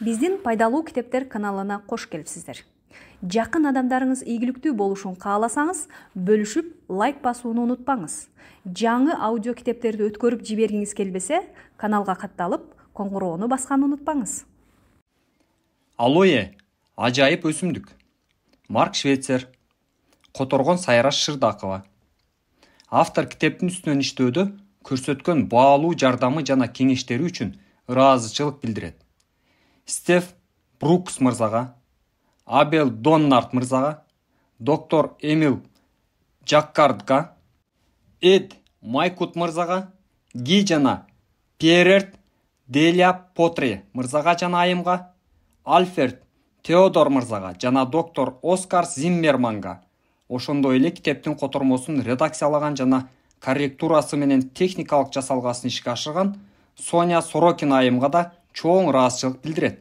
Биздин пайдалуу китептер каналына кош келипсиздер. Жакын адамдарыңыз ийгиликтүү болушун кааласаңыз, бөлүшүп, лайк басууну унутпаңыз. Жаңы аудио китептерди өткөрүп жибергиңиз келбесе, каналга катталып, коңгуроону басканды унутпаңыз. Алоэ – ажайып өсүмдүк. Марк Швейцер. Которгон Сайраш Шырдакова. Автор китептин үстүнөн иштөөдө көрсөткөн баалуу жардамы жана кеңештери үчүн ыраазычылык билдирет. Стеф Брукс мырзага, Абел Доннард мырзага, доктор Эмил Джаккардга, Эд Майкут мырзага, Ги жана Пьерерт Деля Потре мырзага жана айымга, Альфред Теодор мырзага жана доктор Оскар Зиммерманга, ошондой эле китептин котормосун редакциялаган жана корректурасы менен техникалык жасалгасын ишке ашырган Соня Сорокин айымга да чоң ыраазычылык билдирет.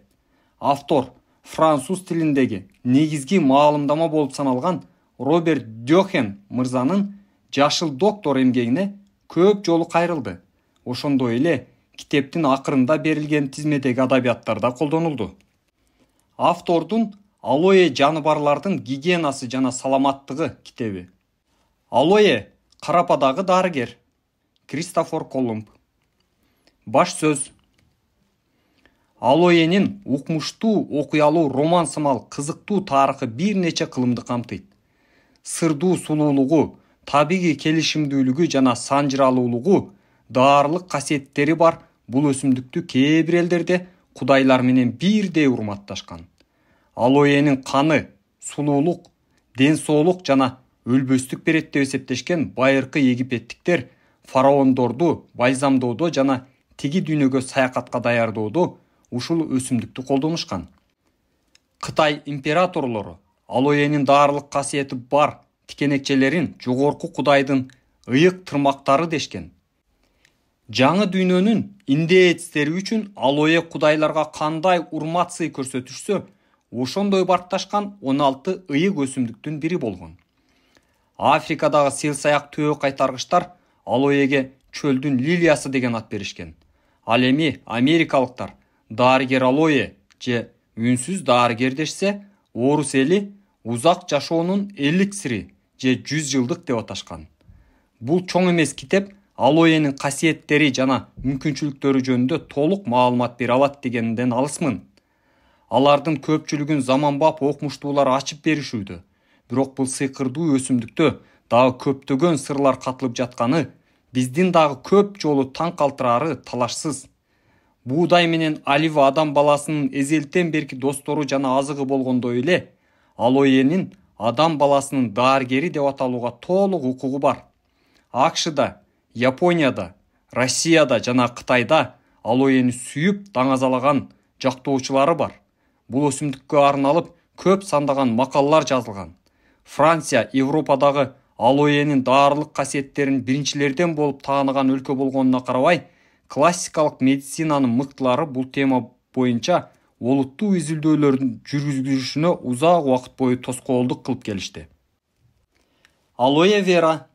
Автор француз тилиндеги негизги маалымдама болуп саналган Роберт Дёхен мырзанын Жашыл доктор эмгегине көп жолу кайрылды. Ошондой эле китептин акырында берилген тизмедеги адабияттарда колдонулду. Автордун Алоэ жаныбарлардын гигиенасы жана саламаттыгы китеби. Алоэ карападагы дарыгер. Кристофор Колумб. Баш сөз. Алоэнин укмуштуу, окуялуу роман сымал кызыктуу тарыхы бир нече кылымды камтыйт. Сырдуу сулуулугу, табигый келишимдүүлүгү жана санжыралуулугу, даарылык касиеттери бар бул өсүмдүктү кээ бир элдерде кудайлар менен бирдей урматташкан. Алоэнин каны, сулуулук, ден соолук жана өлбөстүк берет деп эсептешкен байыркы египеттиктер фараондорду бальзамдоодо жана тиги дүйнөгө саякатка даярдоодо ушул өсүмдүктү колдонушкан. Кытай императорлору Алоэнин даарылык касиети бар тикенекчелерин жогорку кудайдын ыйык тырмактары дешкен. Жаңы дүйнөнүн индеецтери үчүн Алоэ кудайларга кандай урмат сый көрсөтүшсө, ошондой баркташкан 16 ыйык өсүмдүктүн бири болгон. Африкадагы сел-саяк төө кайтаргычтар Алоэге чөлдүн лилиясы деген ат беришкен. Ал эми америкалыктар дарыгер Алоэ же үнсүз дарыгер дешсе, орус эли узак жашоонун эликсири же 100 жылдык деп аташкан. Бул чоң эмес китеп Алоэнин касиеттери жана мүмкүнчүлүктөрү жөнүндө толук маалымат бере алат дегенден алысмын. Алардын көпчүлүгүн заманбап окумуштуулар ачып беришүүдө. Бирок бул сыйкырдуу өсүмдүктө дагы көптөгөн сырлар катылып жатканы биздин дагы көп жолу таң калтырары талашсыз. Буудай менен олива адам баласынын эзелтен берки достору жана азыгы болгондой эле, Алоэнин адам баласынын дарыгери деп аталууга толук укугу бар. АКШда, Японияда, Россияда жана Кытайда Алоэни сүйүп даңазалаган жактоочулары бар. Бул өсүмдүккө арналып көп сандаган макалалар жазылган. Франция Европадагы Алоэнин даарылык касиеттерин биринчилерден болуп тааныган өлкө болгонуна карабай, классикалык медицинанын мыктылары бул тема боюнча олуттуу изилдөөлөрдүн жүргүзүлүшүнө узак убакыт бою тоскоолдук кылып келишти. Алоэ вера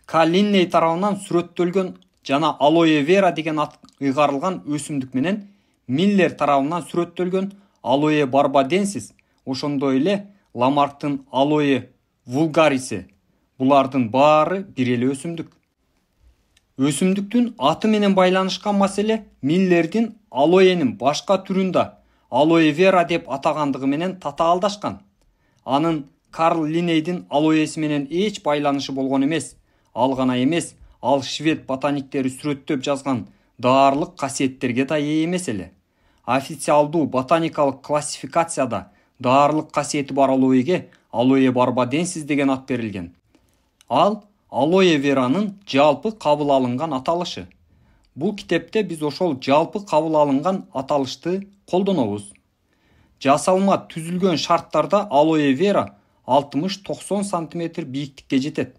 Каллинней тарабынан сүрөттөлгөн жана Алоэ вера деген ат ыйгарылган өсүмдүк менен Миллер тарабынан сүрөттөлгөн Алоэ барбаденсис, ошондой эле Ламарктын Алоэ вулгариси, булардын баары бир эле өсүмдүк. Өсүмдүктүн аты менен байланышкан маселе Миллердин Алоэнин башка түрүн да Алоэ вера деп атагандыгы менен татаалдашкан. Анын Карл Линнейдин Алоэси менен эч байланышы болгон эмес. Ал гана эмес, ал швед ботаниктери сүрөттөп жазган даарылык касиеттерге да ээ эмес эле. Официалдуу ботаникалык классификацияда даарылык касиети бар Алоэге Алоэ барбаденсис деген ат берилген. Ал Алоэ веранын жалпы кабыл алынган аталышы. Бул китепте биз ошол жалпы кабыл алынган аталышты колдонобуз. Жасалма түзүлгөн шарттарда Алоэ вера 60-90 см бийиктикке жетет.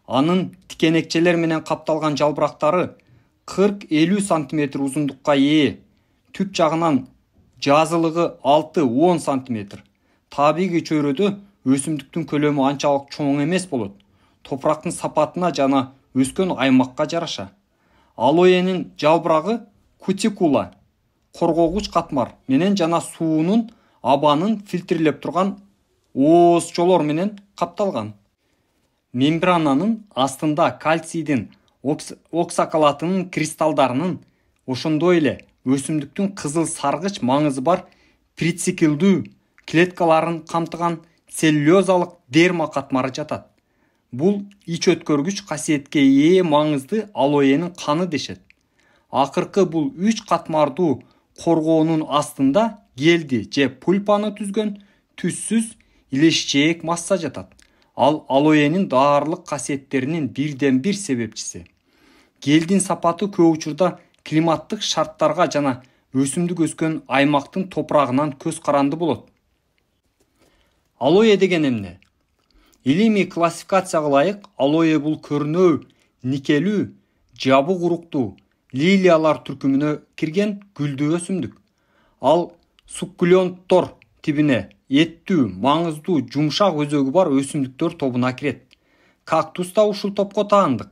Анын тикенекчелер менен капталган жалбырактары 40-50 см узундукка ээ. Түп жагынан жазылыгы 6-10 см. Табигый чөйрөдө өсүмдүктүн көлөмү анчалык чоң эмес болот. Топурактын сапатына жана өскөн аймакка жараша. Алоэнин жалбырагы кутикула коргогуч катмар менен жана суунун абанын фильтрлеп турган оозчолор менен капталган. Мембрананын астында кальцийдин оксакалатынын кристаллдарынын, ошондой эле өсүмдүктүн кызыл саргыч маңызы бар прициклдүү клеткаларын камтыган целлюлозалык дерма катмары жатат. Бул ич өткөргүч касиетке ээ маңызды алоэнин каны дешет. Акыркы бул 3 катмардуу коргоонун астында гелди же пульпаны түзгөн түссүз илешчээк масса жатат. Ал алоэнин даарылык касиеттеринин бирден бир себепчиси. Гелдин сапаты көп учурда климаттык шарттарга жана өсүмдүк өскөн аймактын топурагынан көз каранды болот. Алоэ деген эмне? Илимий классификацияга ылайык, алоэ бул көрүнөө, никелүү, жабык уруктуу лилиялар түркүмүнө кирген гүлдүү өсүмдүк. Ал суккуленттор тибине эттүү, маңыздуу, жумшак өзөгү бар өсүмдүктөр тобуна кирет. Кактус да ушул топко таандык.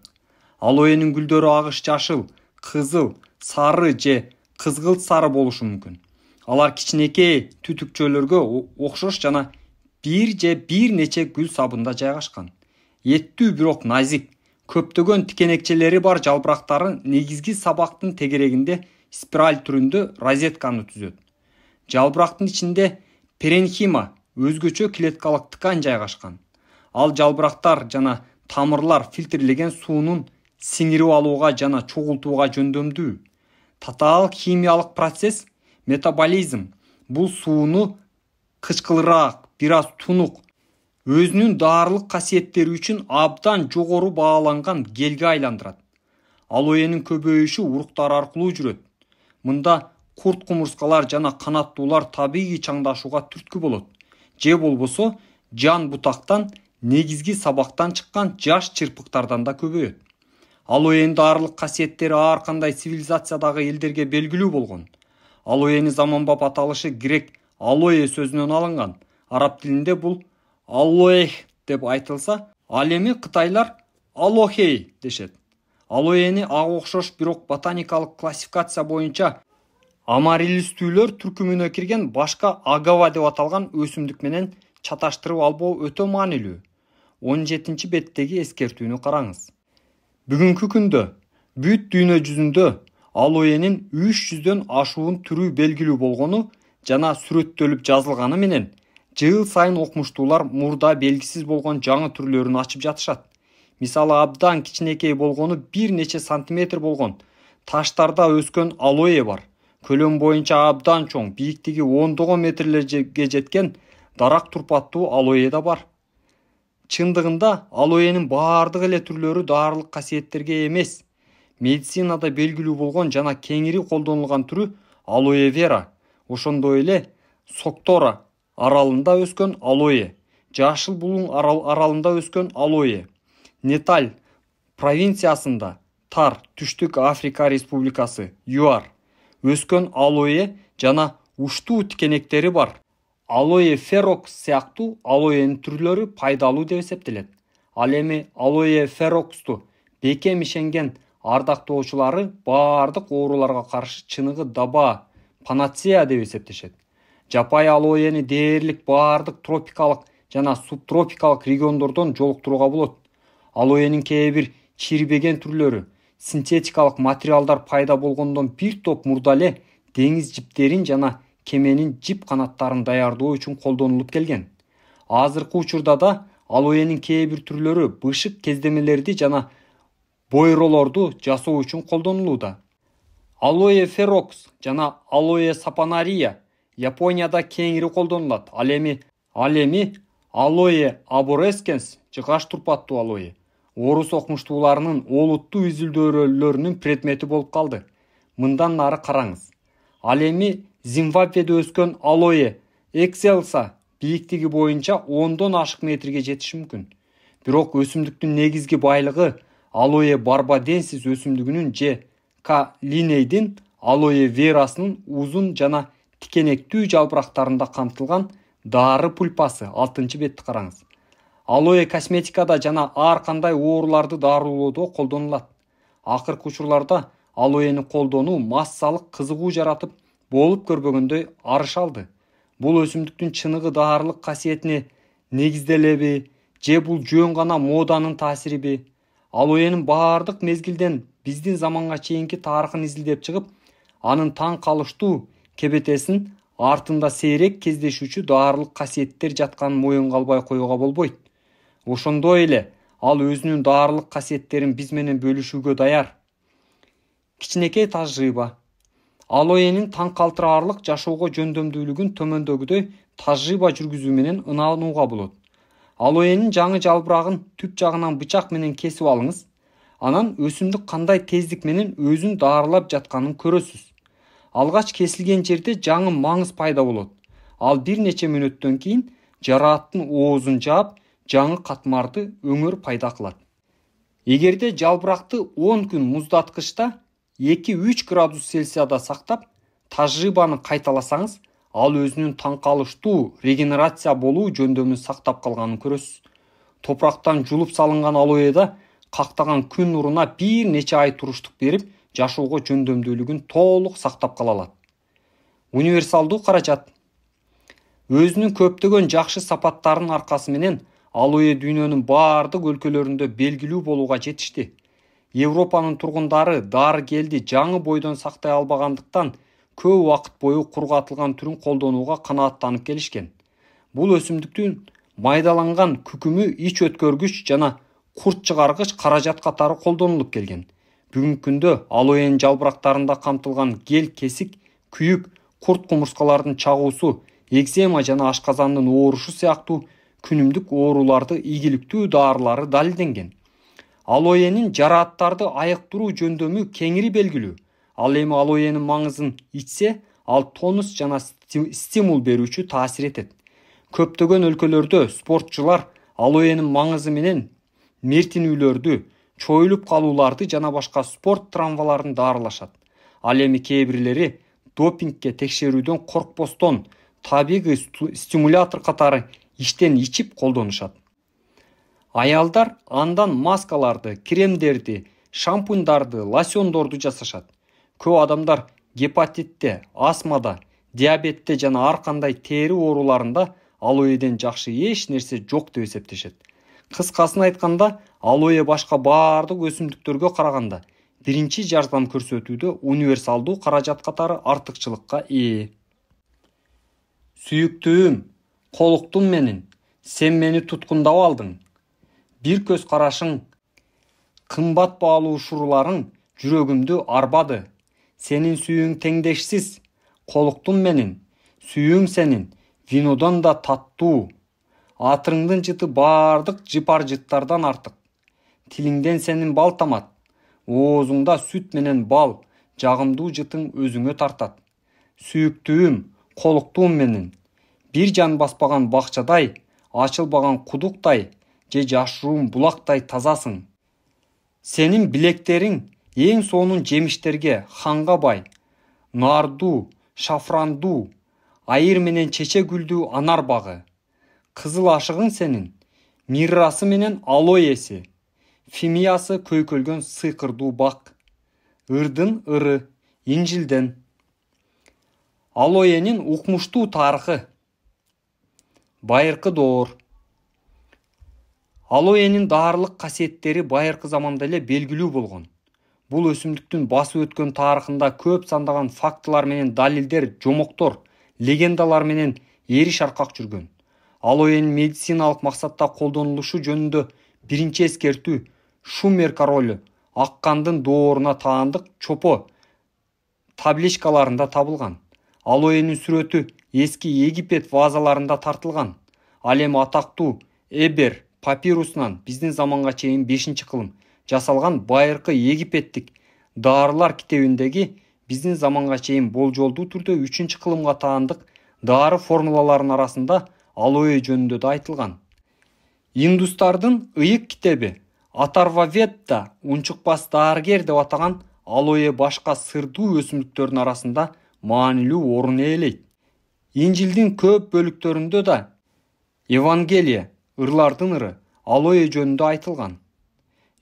Алоэнин гүлдөрү агыш жашыл, кызыл, сары же кызгылт сары болушу мүмкүн. Алар кичинекей түтүкчөлөргө окшош жана бир нече гүл сабында жайгашкан. Эттүү бирок назик, көптөгөн тикенекчелери бар жалбырактары негизги сабактын тегерегинде спираль түрүндө розетканы түзөт. Жалбырактын ичинде паренхима, өзгөчө клеткалык ткань жайгашкан. Ал жалбырактар жана тамырлар фильтрлеген суунун сиңирип алууга жана чогултууга жөндөмдүү. Татаал химиялык процесс метаболизм бул сууну кычкылыраак, бир аз тунук, өзүнүн даарылык касиеттери үчүн абдан жогору бааланган гелге айландырат. Алоэнин көбөйүшү уруктар аркылуу жүрөт. Мында курт кумурскалар жана канаттуулар табигый чаңдашууга түрткү болот. Же болбосо жан бутактан, негизги сабактан чыккан жаш чырпыктардан да көбөйөт. Алоэнин даарылык касиеттери ар кандай цивилизациядагы элдерге белгилүү болгон. Алоэни заманбап аталышы грек алоэ сөзүнөн алынган. Араб тилинде бул алоэх деп айтылса, ал эми кытайлар алохей дешет. Алоэни ага окшош бирок ботаникалык классификация боюнча амарилистүүлөр түркүмүнө кирген башка агава деп аталган өсүмдүк менен чаташтырып албоо өтө маанилүү. 17-беттеги эскертүүнү караңыз. Бүгүнкү күндө бүт дүйнө жүзүндө алоэнин 300дөн ашуун түрү белгилүү болгону жана сүрөттөлүп жазылганы менен жыл сайын окумуштуулар мурда белгисиз болгон жаңы түрлөрүн ачып жатышат. Мисалы, абдан кичинекей болгону бир нече сантиметр болгон таштарда өскөн алоэ бар. Көлөм боюнча абдан чоң, бийиктиги ондогон метрлерге жеткен дарак турпаттуу алоэ да бар. Чындыгында алоэнин баардык эле түрлөрү даарылык касиеттерге эмес. Медицинада белгилүү болгон жана кеңири колдонулган түрү алоэ вера, ошондой эле Соктора аралында өскөн алоэ, Жашыл булуң аралында өскөн алоэ, Неталь провинциясында Тар, Түштүк Африка Республикасы, ЮАР өскөн алоэ жана уштуу тикенектери бар алоэ ферокс сыяктуу алоэнин түрлөрү пайдалуу деп эсептелет. Ал эми алоэ фероксту бекем ишенген ардактоочулары баардык ооруларга каршы чыныгы даба, панацея деп эсептешет. Жапай алоэни дээрлик баардык тропикалык жана субтропикалык региондордон жолуктурууга болот. Алоэнин кээ бир чирбеген түрлөрү синтетикалык материалдар пайда болгондон бир топ мурда эле деңиз жиптерин жана кеменин жип канаттарын даярдоо үчүн колдонулуп келген. Азыркы учурда да алоэнин кээ бир түрлөрү бышык кездемелерди жана бойролорду жасоо үчүн колдонулууда. Алоэ ферокс жана алоэ сапанария Японияда кеңири колдонулат. Ал эми алоэ аборескенс жыгаш турпаттуу алоэ орус окумуштууларынын олуттуу изилдөөлөрүнүн предмети болуп калды. Мындан нары караңыз. Ал эми Зимбабведе өскөн алоэ экселса бийиктиги боюнча 10дон ашык метрге жетиши мүмкүн. Бирок өсүмдүктүн негизги байлыгы алоэ барбаденсис өсүмдүгүнүн же К. линейдин алоэ верасынын узун жана тикенектүү жалбырактарында камтылган дары пульпасы. 6-бетти караңыз. Алоэ косметикада жана ар кандай ооруларды дарылоодо колдонулат. Акыркы учурларда алоэни колдонуу массалык кызыгуу жаратып, болуп көрбөгөндөй арыш алды. Бул өсүмдүктүн чыныгы даарылык касиетине негизделеби же бул жөн гана моданын таасириби? Алоэнин баардык мезгилден биздин заманга чейинки тарыхын изилдеп чыгып, анын таң калыштуу кебетесин артында сейрек кездешүүчү даарылык касиеттер жатканын моюнга албай коюуга болбойт. Ошондой эле ал өзүнүн даарылык касиеттерин биз менен бөлүшүүгө даяр. Кичинекей тажрыйба. Алоэнин таң калтырарлык жашоого жөндөмдүүлүгүн төмөндөгүдөй тажрыйба жүргүзүү менен ынанууга болот. Алоэнин жаңы жалбырагын түп жагынан бычак менен кесип алыңыз. Анан өсүмдүк кандай тездик менен өзүн даарылап жатканын көрөсүз. Алгач кесилген жерде жаңы маңыз пайда болот. Ал бир нече мүнөттөн кийин жарааттын оозун жаап, жаңы катмарды өңөр пайда кылат. Эгерде жалбыракты 10 күн муздаткычта 2-3 градус Цельсияда сактап, тажрыйбаны кайталасаңыз, ал өзүнүн таң калыштуу регенерация болуу жөндөмүн сактап калганын көрөсүз. Топурактан жулуп салынган алоэда кактаган күн нуруна бир нече ай туруштук берип, жашоого жөндөмдүүлүгүн толук сактап кала алат. Универсалдуу каражат. Өзүнүн көптөгөн жакшы сапаттарынын аркасы менен алоэ дүйнөнүн баардык өлкөлөрүндө белгилүү болууга жетишти. Европанын тургундары дарыгелди жаңы бойдон сактай албагандыктан көп убакыт бою кургатылган түрүн колдонууга канааттанып келишкен. Бул өсүмдүктүн майдаланган күкүмү ич өткөргүч жана курт чыгаргыч каражат катары колдонулуп келген. Бүгүнкү күндө алоэн жалбырактарында камтылган гел, кесик, күйүк, курт кумурскалардын чагуусу, экзема жана ашказандын оорушу сыяктуу күнүмдүк ооруларды ийгиликтүү дарылары далилденген. Алоэнин жарааттарды айыктыруу жөндөмү кеңири белгилүү. Ал эми алоэнин маңызын ичсе, ал тонус жана стимул берүүчү таасир этет. Көптөгөн өлкөлөрдө спортчулар алоэнин маңызы менен мертинүүлөрдү, чоюлуп калууларды жана башка спорт травмаларын даарылашат. Ал эми кээ бирлери допингге текшерүүдөн коркпостон табигый стимулятор катары иштен ичип колдонушат. Аялдар андан маскаларды, кремдерди, шампуньдарды, лосьондорду жасашат. Көп адамдар гепатитте, астмада, диабетте жана ар кандай тери ооруларында алоэден жакшы эч нерсе жок деп эсептешет. Кыскасын айтканда, алоэ башка баардык өсүмдүктөргө караганда биринчи жардам көрсөтүүдө универсалдуу каражат катары артыкчылыкка ээ. Сүйүктүүм, колуктум менин, сен мени туткундап алдың. Бир көз карашың, кымбат баалуу шуруларың жүрөгүмдү арбады. Сенин сүйүүң теңдешсиз, колуктум менин, сүйүүң сенин винодон да таттуу. Атырыңдын жыты баардык жыпар жыттардан артык. Тилиңден сенин бал тамат, оозуңда сүт менен бал, жагымдуу жытың өзүңө тартат. Сүйүктүүм, колуктуум менин, бир жан баспаган бакчадай, ачылбаган кудуктай же жашыруун булактай тазасың. Сенин билектериң эң сонун жемиштерге, ханга бай, нардуу, шафрандуу, айыр менен чече гүлдүү анар багы. Кызыл ашыгың сенин, миррасы менен алоэси, фимиясы көйкөлгөн сыйкырдуу бак. Ырдын ыры, инжилден. Алоэнин укмуштуу тарыхы. Байыркы доор. Алоэнин даарылык касиеттери байыркы заманда эле белгилүү болгон. Бул өсүмдүктүн басып өткөн тарыхында көп сандаган фактылар менен далилдер, жомоктор, легендалар менен эриш аркак жүргөн. Алоэнин медициналык максатта колдонулушу жөнүндө биринчи эскертүү Шумер королу Аккандын дооруна таандык чопо табличкаларында табылган. Алоэнин сүрөтү эски Египет вазаларында тартылган. Ал эми атактуу Эбер папирусунан биздин заманга чейин 5-кылым жасалган байыркы египеттик даарылар китебиндеги биздин заманга чейин болжолдуу түрдө 3-кылымга таандык дары формулаларынын арасында алоэ жөнүндө да айтылган. Индустардын ыйык китеби Атарваведда унчукпас даарыгер деп атаган алоэ башка сырдуу өсүмдүктөрдүн арасында маанилүү орун ээлейт. Инжилдин көп бөлүктөрүндө да Евангелие, ырлардын ыры, алоэ жөнүндө айтылган.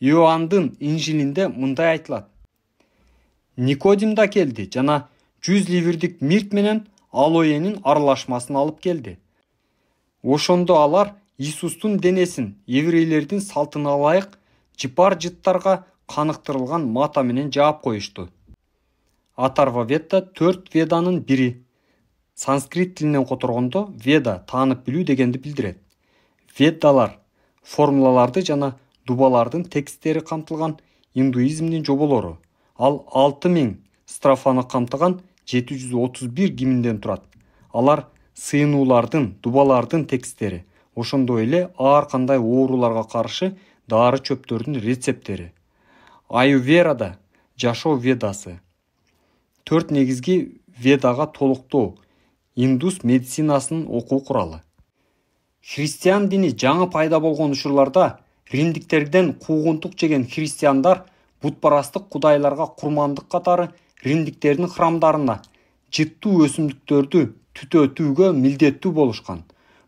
Иоанндын инжилинде мындай айтылат. Никодим да келди жана 100 ливрдик мирт менен алоэнин аралашмасын алып келди. Ошондо алар Иисустун денесин еврейлердин салтына ылайык жыпар жыттарга каныктырылган мата менен жаап коюшту. Атарваведда 4 веданын бири. Санскрит тилинен которгондо веда таанып билүү дегенди билдирет. Веддалар формулаларды жана дубалардын тексттери камтылган индуизмдин жоболору. Ал 6000 строфаны камтыган 731 гимнден турат. Алар сыйынуулардын, дубалардын тексттери. Ошондой эле ар кандай ооруларга каршы дары чөптөрдүн рецептери. Аюрведада жашоо ведасы. 4 негизги ведага толуктоо. Индус медицинасынын окуу куралы. Христиан дини жаңы пайда болгон учурларда римдиктерден куугунтук жеген христиандар бутпарастык кудайларга курмандык катары римдиктердин храмдарына жыттуу өсүмдүктөрдү түтөтүүгө милдеттүү болушкан.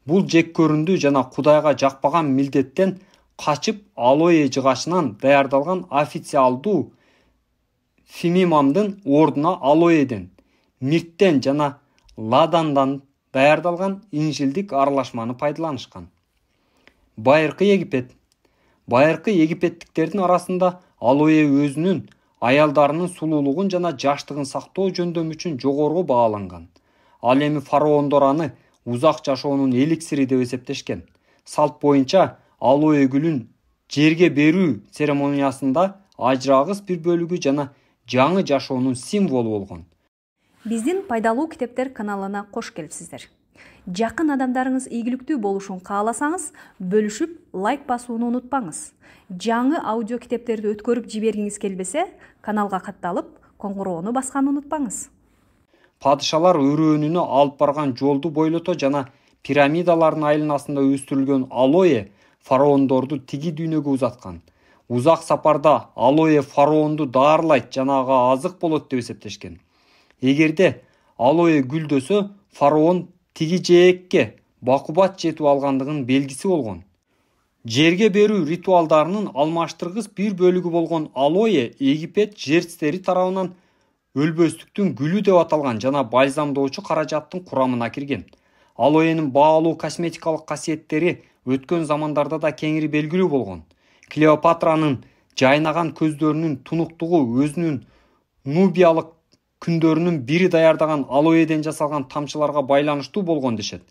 Бул жек көрүндүү жана кудайга жакпаган милдеттен качып алоэ жыгачынан даярдалган официалдуу фимимамдын ордуна алоэден, мирттен жана ладандан даярдалган инжилдик аралашманы пайдаланышкан. Байыркы Египет. Байыркы египеттиктердин арасында алоэ өзүнүн аялдарынын сулуулугун жана жаштыгын сактоо жөндөмү үчүн жогору бааланган. Ал эми фараондор аны узак жашоонун эликсири деп эсептешкен. Салт боюнча алоэ гүлүн жерге берүү церемониясында ажырагыс бир бөлүгү жана жаңы жашоонун символу болгон. Биздин пайдалуу китептер каналына кош келипсиздер. Жакын адамдарыңыз ийгиликтүү болушун кааласаңыз, бөлүшүп, лайк басууну унутпаңыз. Жаңы аудио китептерди өткөрүп жибергиңиз келбесе, каналга катталып, коңгуроону басканды унутпаңыз. Падышалар өрөөнүнө алып барган жолду бойлото жана пирамидалардын айланасында өстүрүлгөн алоэ фараондорду тиги дүйнөгө узаткан. Узак сапарда алоэ фараонду даарылайт жана ага азык болот деп эсептешкен. Эгерде алоэ гүлдөсө, фараон тиги жээкке бакубат жетип алгандыгынын белгиси болгон. Жерге берүү ритуалдарынын алмаштыргыс бир бөлүгү болгон алоэ Египет жертстери тарабынан өлбөстүктүн гүлү деп аталган жана бальзамдоочу каражаттын курамына кирген. Алоэнин баалуу косметикалык касиеттери өткөн замандарда да кеңири белгилүү болгон. Клеопатранын жайнаган көздөрүнүн тунуктугу өзүнүн нубиялык күндөрүнүн бири даярдаган алоэден жасалган тамчыларга байланыштуу болгон дешет.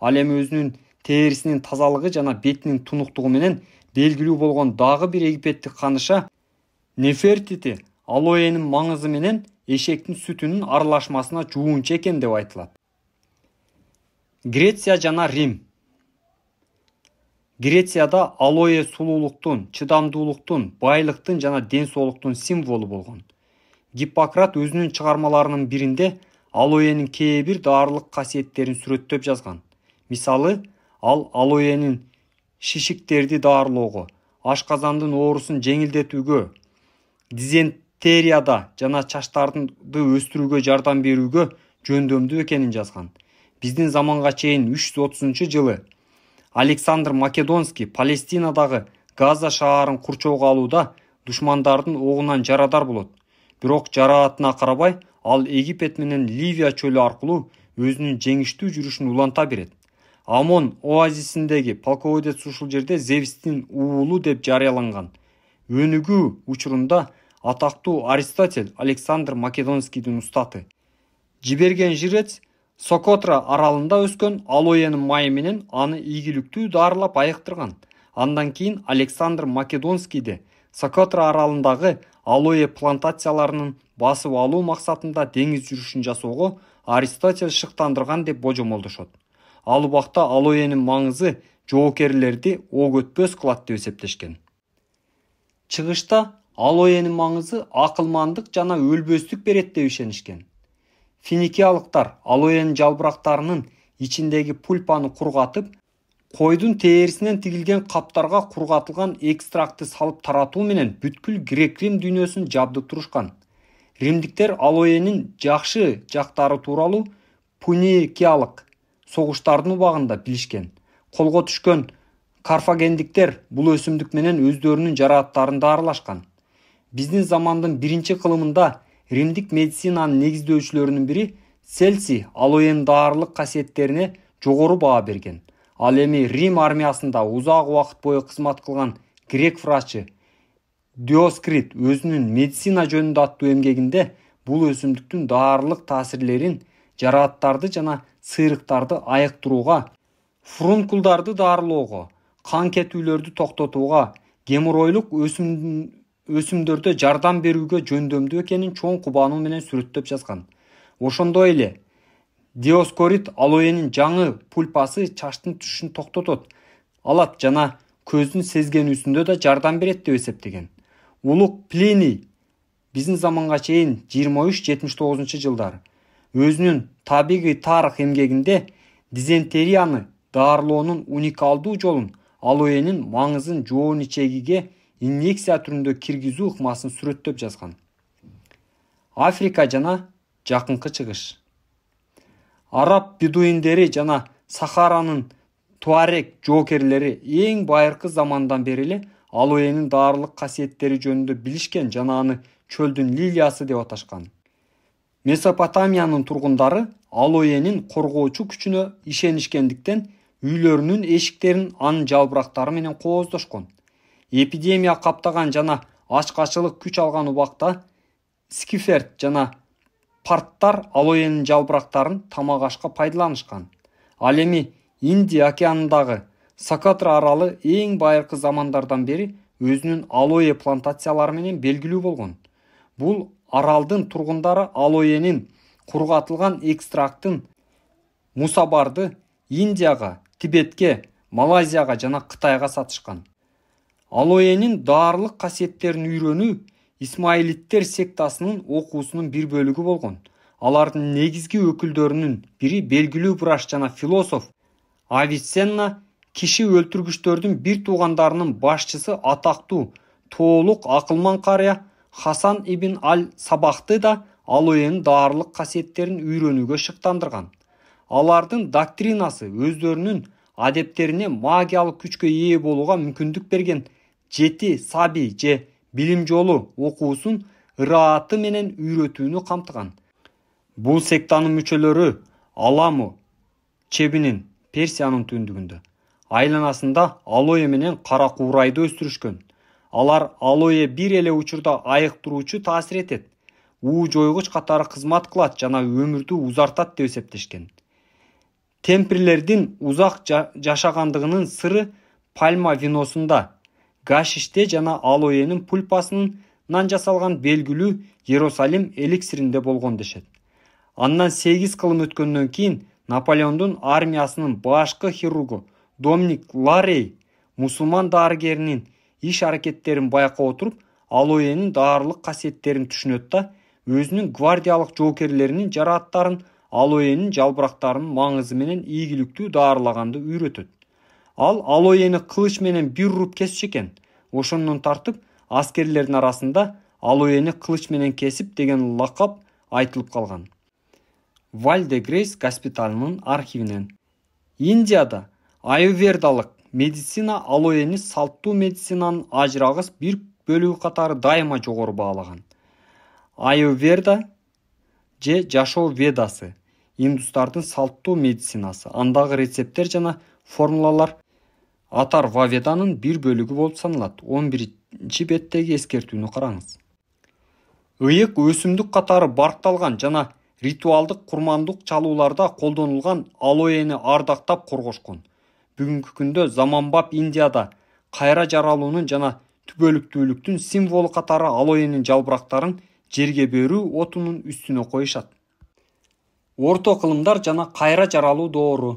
Ал эми өзүнүн терисинин тазалыгы жана бетинин тунуктугу менен белгилүү болгон дагы бир египеттик ханыша Нефертити алоэнин маңызы менен эшектин сүтүнүн аралашмасына жуунчу экен деп айтылат. Греция жана Рим. Грецияда алоэ сулуулуктун, чыдамдуулуктун, байлыктын жана ден соолуктун символу болгон. Гиппократ өзүнүн чыгармаларынын биринде алоэнин кээ бир даарылык касиеттерин сүрөттөп жазган. Мисалы, ал алоэнин шишиктерди даарылоого, ашказандын оорусун жеңилдетүүгө, дизентерияда жана чачтарды өстүрүүгө жардам берүүгө жөндөмдүү экенин жазган. Биздин заманга чейин 330-жылы Александр Македонский Палестинадагы Газа шаарын курчоого алууда душмандардын огунан жарадар болот. Бирок жараатына карабай, ал Египет менен Ливия чөлү аркылуу өзүнүн жеңиштүү жүрүшүн уланта берет. Амон оазисиндеги полководец ушул жерде Зевстин уулу деп жарыяланган. Өнүгүү учурунда атактуу Аристотель Александр Македонскийдин устаты. Жиберген жирец Сокотра аралында өскөн алоэнин майы менен аны ийгиликтүү дарылап айыктырган. Андан кийин Александр Македонскийде Сокотра аралындагы алоэ плантацияларынын басып алуу максатында деңиз жүрүшүн жасоого Аристотель шыктандырган деп божомолдошот. Ал убакта алоэнин маңызы жоокерлерди өтпөс кылат деп эсептешкен. Чыгышта алоэнин маңызы акылмандык жана өлбөстүк берет деп ишенишкен. Финикиялыктар алоэнин жалбырактарынын ичиндеги пульпаны кургатып, койдун терисинен тигилген каптарга кургатылган экстрактты салып таратуу менен бүткүл грек-рим дүйнөсүн жабдып турушкан. Римдиктер алоэнин жакшы жактары тууралуу пуникиялык согуштардын убагында билишкен. Колго түшкөн карфагендиктер бул өсүмдүк менен өздөрүнүн жарааттарын даарылашкан. Биздин замандын биринчи кылымында римдик медицинанын негиздөөчүлөрүнүн бири Цельсий алоэнин даарылык касиеттерине жогору баа берген. Ал эми Рим армиясында узак убакыт бою кызмат кылган грек врачы Диоскрит өзүнүн медицина жөнүндө аттуу эмгегинде бул өсүмдүктүн даарылык таасирлерин жарааттарды жана сыйрыктарды айыктырууга, фурункулдарды дарылоого, кан кетүүлөрдү токтотууга, геморройлук өсүмдөрдө жардам берүүгө жөндөмдүү экенин чоң кубануу менен сүрөттөп жазган. Ошондой эле Диоскорит алоэнин жаңы пульпасы чачтын түшүшүн токтотот алат жана көздүн сезгенүүсүндө да жардам берет деп эсептеген. Улук Плиний биздин заманга чейин 23-79 жылдары өзүнүн табигый тарых эмгегинде дизентерияны дарылоонун уникалдуу жолун, алоэнин маңызын жоон ичегиге инъекция түрүндө киргизүү ыкмасын сүрөттөп жазган. Африка жана Жакынкы Чыгыш. Араб бедуиндери жана Сахаранын туарек жоокерлери эң байыркы замандан бери эле алоэнин даарылык касиеттери жөнүндө билишкен жана аны чөлдүн лилиясы деп аташкан. Месопотамиянын тургундары алоэнин коргоочу күчүнө ишенишкендиктен үйлөрүнүн эшиктерин анын жалбырактары менен кооздошкон. Эпидемия каптаган жана ачкачылык күч алган убакта Скиферт жана парттар алоэнин жалбырактарын тамак ашка пайдаланышкан. Ал эми Индия океанындагы Сокотра аралы эң байыркы замандардан бери өзүнүн алоэ плантациялары менен белгилүү болгон. Бул аралдын тургундары алоэнин кургатылган экстрактын мусабарды Индияга, Тибетке, Малайзияга жана Кытайга сатышкан. Алоэнин даарылык касиеттерин үйрөнүү Исмаилиттер сектасынын окуусунун бир бөлүгү болгон. Алардын негизги өкүлдөрүнүн бири белгилүү врач жана философ Авиценна, киши өлтүргүчтөрдүн бир туугандарынын башчысы атактуу тоолук акылман карыя Хасан ибн аль-Сабахты да алоэнин даарылык касиеттерин үйрөнүүгө шыктандырган. Алардын доктринасы өздөрүнүн адептерине магиялык күчкө ээ болууга мүмкүндүк берген 7 саби же билим жолу окуусун ырааты менен үйрөтүүнү камтыган. Бул сектанын мүчөлөрү Аламу чебинин Персиянын түндүгүндө айланасында алоэ менен кара куурайды өстүрүшкөн. Алар алоэ бир эле учурда айыктыруучу таасир этет, уу жойгуч катары кызмат кылат жана өмүрдү узартат деп эсептешкен. Темпирлердин узак жашагандыгынын сыры пальма виносунда, гашиште жана алоэнин пульпасынан жасалган белгилүү Иерусалим эликсиринде болгон дешет. Андан 8 кылым өткөндөн кийин Наполеондун армиясынын башкы хирургу Доминик Ларей мусулман дарыгеринин иш аракеттерин байкап отуруп, алоэнин даарылык касиеттерин түшүнөт да өзүнүн гвардиялык жоокерлеринин жарааттарын алоэнин жалбырактарынын маңызы менен ийгиликтүү даарылаганды үйрөтөт. Ал алоэни кылыч менен бир уруп кесчү экен. Ошондон тартып аскерлердин арасында алоэни кылыч менен кесип деген лакап айтылып калган. Вальде Грейс госпиталынын архивинен. Индияда аюрведалык медицина алоэни салттуу медицинанын ажырагыс бир бөлүгү катары дайыма жогору баалаган. Аюрведа же жашоо ведасы индустардын салттуу медицинасы, андагы рецепттер жана формулалар Атарва Веданын бир бөлүгү болуп саналат. 11 беттеги эскертүүнү караңыз. Ыйык өсүмдүк катары баркталган жана ритуалдык курмандык чалууларда колдонулган алоэни ардактап коргошкон. Бүгүнкү күндө заманбап Индияда кайра жаралуунун жана түбөлүктүүлүктүн символу катары алоэнин жалбырактарын жерге берүү отунун үстүнө коюшат. Орто кылымдар жана кайра жаралуу доору.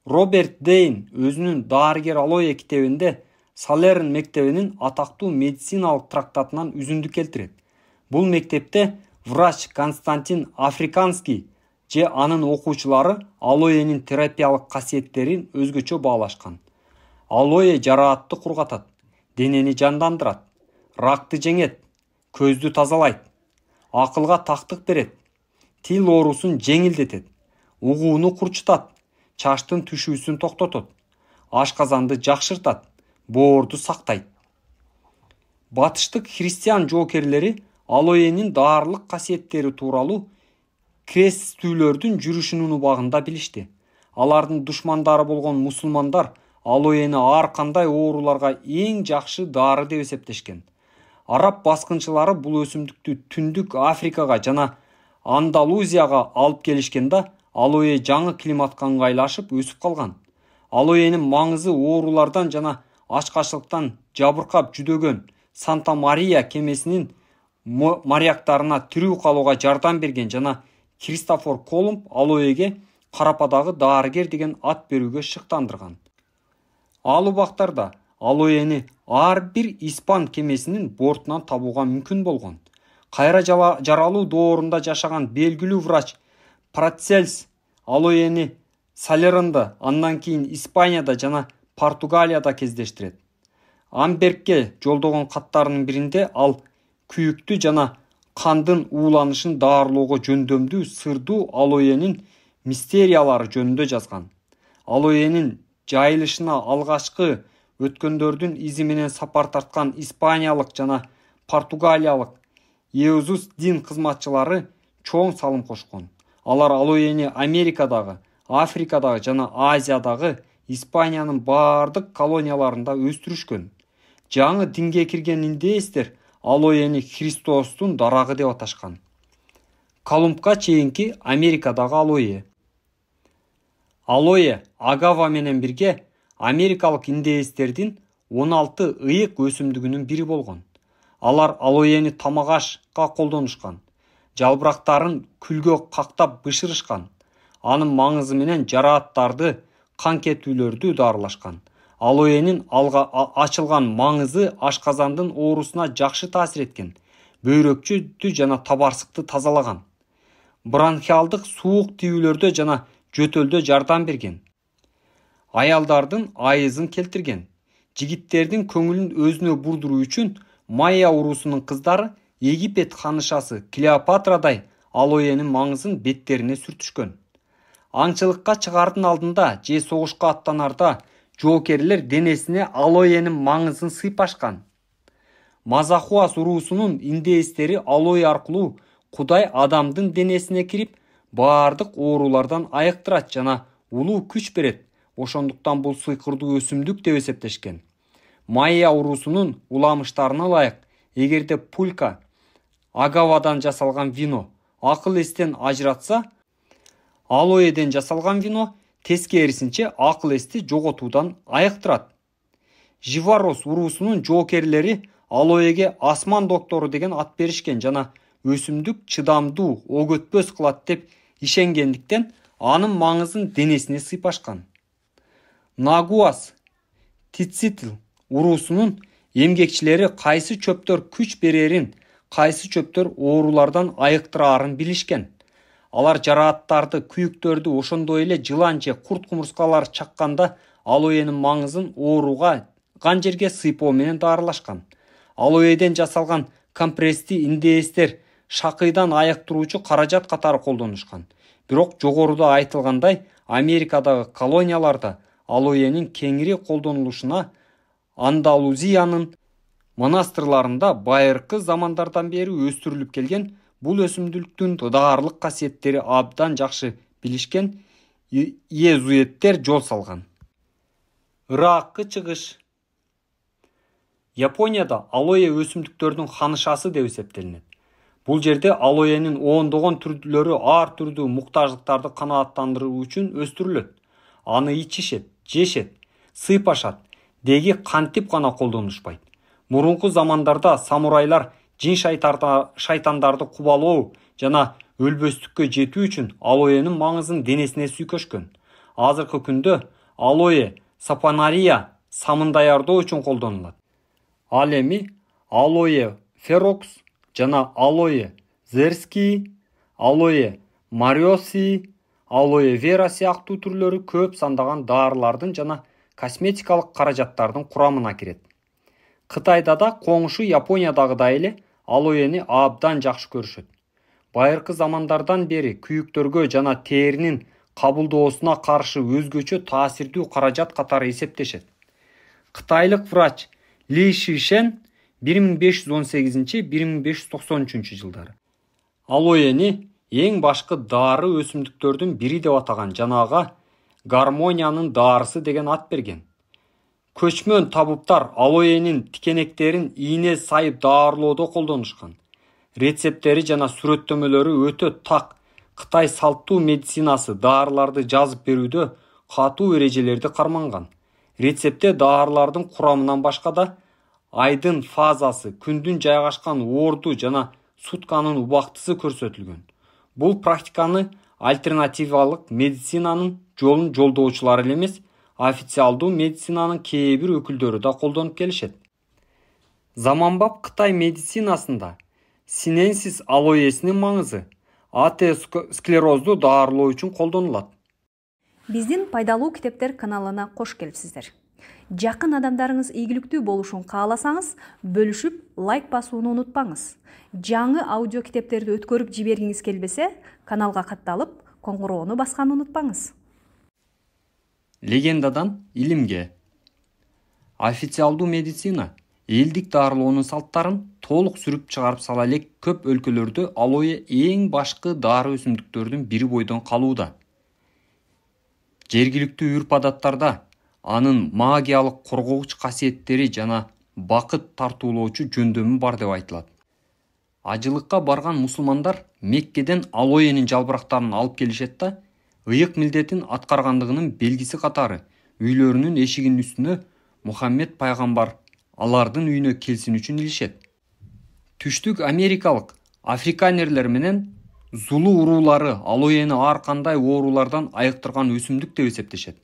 Роберт Дейн өзүнүн Дарыгер алоэ китебинде Салерн мектебинин атактуу медициналык трактатынан үзүндү келтирет. Бул мектепте врач Константин Африканский же анын окуучулары алоэнин терапиялык касиеттерин өзгөчө баалашкан. Алоэ жараатты кургатат, денени жандандырат, ракты жеңет, көздү тазалайт, акылга тактык берет, тил оорусун жеңилдетет, угууну курчутат, чачтын түшүүсүн токтотот, ашказанды жакшыртат, боорду сактайт. Батыштык христиан жоокерлери алоэнин даарылык касиеттери тууралуу кресттүүлөрдүн жүрүшүнүн убагында билишти. Алардын душмандары болгон мусулмандар алоэни ар кандай ооруларга эң жакшы дары деп эсептешкен. Араб баскынчылары бул өсүмдүктү Түндүк Африкага жана Андалузияга алып келишкенде алоэ жаңы климатка ыңгайлашып өсүп калган. Алоэнин маңызы оорулардан жана ачкачылыктан жабыркап жүдөгөн Санта Мария кемесинин моряктарына тирүү калууга жардам берген жана Кристофор Колумб алоэге Карападагы даарыгер деген ат берүүгө шыктандырган. Ал убактарда алоэни ар бир испан кемесинин бортунан табууга мүмкүн болгон. Кайра жаралуу доорунда жашаган белгилүү врач Парацельс алоэни Салернда, андан кийин Испанияда жана Португалияда кездештирет. Амбергке жолдогон каттарынын биринде ал күйүктү жана кандын ууланышын даарылоого жөндөмдүү сырдуу алоэнин мистериялары жөнүндө жазган. Алоэнин жайылышына алгачкы өткөндөрдүн изи менен сапар тарткан испаниялык жана португалиялык Иезус дин кызматчылары чоң салым кошкон. Алар алоэни Америкадагы, Африкадагы жана Азиядагы Испаниянын бардык колонияларында өстүрүшкөн. Жаңы динге кирген индеецтер алоэни Христостун дарагы деп аташкан. Колумбка чейинки Америкадагы алоэ. Алоэ агава менен бирге америкалык индеецтердин 16 ыйык өсүмдүгүнүн бири болгон. Алар алоэни тамак ашка колдонушкан. Жалбырактарын күлгө кактап бышырышкан. Анын маңызы менен жарааттарды, кан кетүүлөрдү даарылашкан. Алоэнин алга ачылган маңызы ашказандын оорусуна жакшы таасир эткен. Бөйрөкчүдү жана табарсыкты тазалаган. Бронхиалдык суук тийүүлөрдө жана жөтөлдө жардам берген. Аялдардын айызын келтирген. Жигиттердин көңүлүн өзүнө бурдуруу үчүн Майя уруусунун кыздары Египет ханышасы Клеопатрадай алоэнин маңызын беттерине сүртүшкөн. Аңчылыкка чыгаардын алдында же согушка аттанарда жоокерлер денесине алоэнин маңызын сыйпашкан. Мазахуас уруусунун индеецтери алоэ аркылуу Кудай адамдын денесине кирип, баардык оорулардан айыктырат жана улуу күч берет. Ошондуктан бул сыйкырдуу өсүмдүк деп эсептешкен. Майя уруусунун уламыштарына ылайык, эгерде пулька агавадан жасалган вино акыл эстен ажыратса, алоэден жасалган вино тескерисинче акыл эсти жоготуудан айыктырат. Живарос уруусунун жоокерлери алоэге асман доктору деген ат беришкен жана өсүмдүк чыдамдуу, өгөтпөс кылат деп ишенгендиктен анын маңызын денесине сыйпашкан. Нагуас Тицитл уруусунун эмгекчилери кайсы чөптөр күч берерин, кайсы чөптөр оорулардан айыктыраарын билишкен. Алар жарааттарды, күйүктөрдү, ошондой эле жылан же курт кумурскалар чакканда алоэнин маңызын ооруга кан жерге сыйпоо менен даарылашкан. Алоэден жасалган компрессти индеецтер шакыйдан айыктыруучу каражат катары колдонушкан. Бирок жогоруда айтылгандай, Америкадагы колонияларда алоэнин кеңири колдонулушуна Андалузиянын монастырларында байыркы замандардан бери өстүрүлүп келген бул өсүмдүктүн даарылык касиеттери абдан жакшы билишкен иезуиттер жол салган. Ыраккы чыгыш. Японияда алоэ өсүмдүктөрдүн ханышасы деп эсептелинет. Бул жерде алоэнин ондогон түрлөрү ар түрдүү муктаждыктарды канааттандыруу үчүн өстүрүлөт. Аны ичишет, жешет, сыйпашат, деги кантип гана колдонушпайт. Мурунку замандарда самурайлар жин шайтандарды кубалоо жана өлбөстүккө жетүү үчүн алоэнин маңызын денесине сүйкөшкөн. Азыркы күндө алоэ сапанария самын даярдоо үчүн колдонулат. Ал эми алоэ ферокс жана алоэ зерски, алоэ мариоси, алоэ вера сыяктуу түрлөрү көп сандаган даарылардын жана косметикалык каражаттардын курамына кирет. Кытайда да коңшу Япониядагыдай эле алоэни абдан жакшы көрүшөт. Байыркы замандардан бери күйүктөргө жана теринин кабылдоосуна каршы өзгөчө таасирдүү каражат катары эсептешет. Кытайлык врач Ли Шишен 1518-1593 жылдары. Алоэни ең башкы дары өсүмдүктөрдүн бири деп атаган жана ага гармониянын дарысы деген ат берген. Көчмөн табыптар алоэнин тикенектерин ийне сайып даарылоодо колдонушкан. Рецептери жана сүрөттөмөлөрү өтө так. Кытай салттуу медицинасы даарыларды жазып берүүдө катуу эрежелерди карманган. Рецептте даарылардын курамынан башка да айдын фазасы, күндүн жайгашкан орду жана сутканын убактысы көрсөтүлгөн. Бул практиканы альтернативалык медицинанын жолун жолдоочулар эле эмес, официалдуу медицинанын кээ бир өкүлдөрү да колдонуп келишет. Заманбап Кытай медицинасында синенсис алоэсинин маңызы атеросклерозду даарылоо үчүн колдонулат. Биздин пайдалуу китептер каналына кош келипсиздер. Жакын адамдарыңыз ийгиликтүү болушун кааласаңыз, бөлүшүп, лайк басууну унутпаңыз. Жаңы аудио китептерди өткөрүп жибергиңиз келбесе, каналга катталып, коңгуроону басканды унутпаңыз. Легендадан илимге. Официалдуу медицина элдик даарылоонун салттарын толук сүрүп чыгарып сала элек көп өлкөлөрдө алоэ эң башкы дары өсүмдүктөрдүн бири бойдон калууда. Жергиликтүү үрп-адаттарда анын магиялык коргогуч касиеттери жана бакыт тартуулоочу жөндөмү бар деп айтылат. Ажылыкка барган мусулмандар Меккеден алоэнин жалбырактарын алып келишет да, ыйык милдетин аткаргандыгынын белгиси катары үйлөрүнүн эшигинин үстүнө Мухаммед пайгамбар алардын үйүнө келсин үчүн илишет. Түштүк америкалык африканерлер менен Зулу уруулары алоэни ар кандай оорулардан айыктырган өсүмдүк деп эсептешет.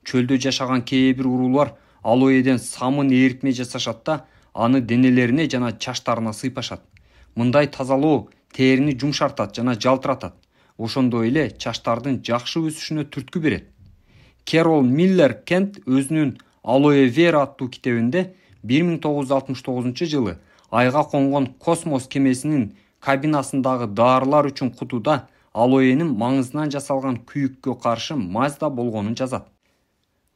Чөлдө жашаган кээ бир уруулар алоэден самын эритме жасашат да, аны денелерине жана чачтарына сыйпашат. Мындай тазалоо терини жумшартат жана жалтыратат. Ошондой эле чачтардын жакшы өсүшүнө түрткү берет. Керол Миллер Кент өзүнүн Алоэ Вера аттуу китебинде 1969 жылы айга конгон космос кемесинин кабинасындагы даарылар үчүн кутуда алоэнин маңызынан жасалган күйүккө каршы мазда болгонун жазат.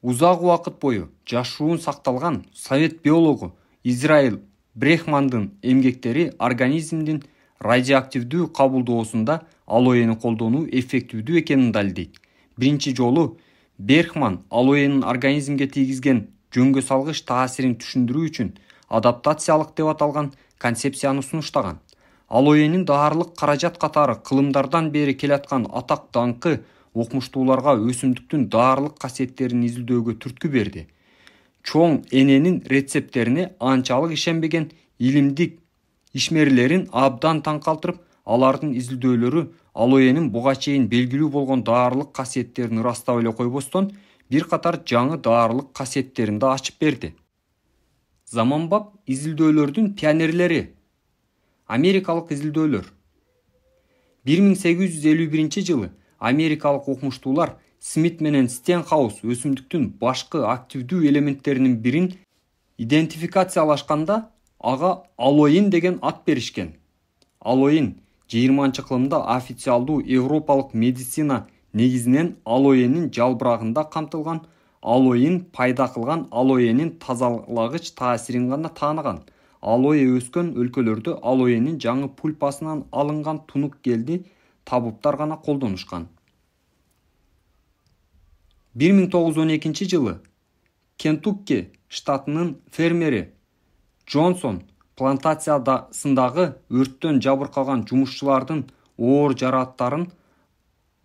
Узак убакыт бою жашуун сакталган совет биологу Израиль Брехмандын эмгектери организмдин радиоактивдүү кабылдоосунда алоэни колдонуу эффективдүү экенин далилдейт. Биринчи жолу Берхман алоэнин организмге тийгизген жөнгө салгыч таасирин түшүндүрүү үчүн адаптациялык деп аталган концепцияны сунуштаган. Алоэнин даарылык каражат катары кылымдардан бери келаткан атак даңкы окумуштууларга өсүмдүктүн даарылык касиеттерин изилдөөгө түрткү берди. Чоң эненин рецепттерине анчалык ишенбеген илимдик ишмерлерин абдан таң калтырып, алардын изилдөөлөрү алоэнин буга чейин белгилүү болгон даарылык касиеттерин ырастап эле койбостон, бир катар жаңы даарылык касиеттерин да ачып берди. Заманбап изилдөөлөрдүн пионерлери америкалык изилдөөлөр. 1851 жылы америкалык окумуштуулар Смит менен Стенхаус өсүмдүктүн башкы активдүү элементтеринин бирин идентификациялашканда ага алоин деген ат беришкен. Алоин 20-кылымда официалдуу европалык медицина негизинен алоэнин жалбырагында камтылган алоин пайда кылган алоэнин тазалагыч таасирин гана тааныган. Алоэ өскөн өлкөлөрдө алоэнин жаңы пульпасынан алынган тунук гелди табыптар гана колдонушкан. 1912 жылы Кентукки штатынын фермери Джонсон плантациясындагы өрттөн жабыркаган жумушчулардын оор жарааттарын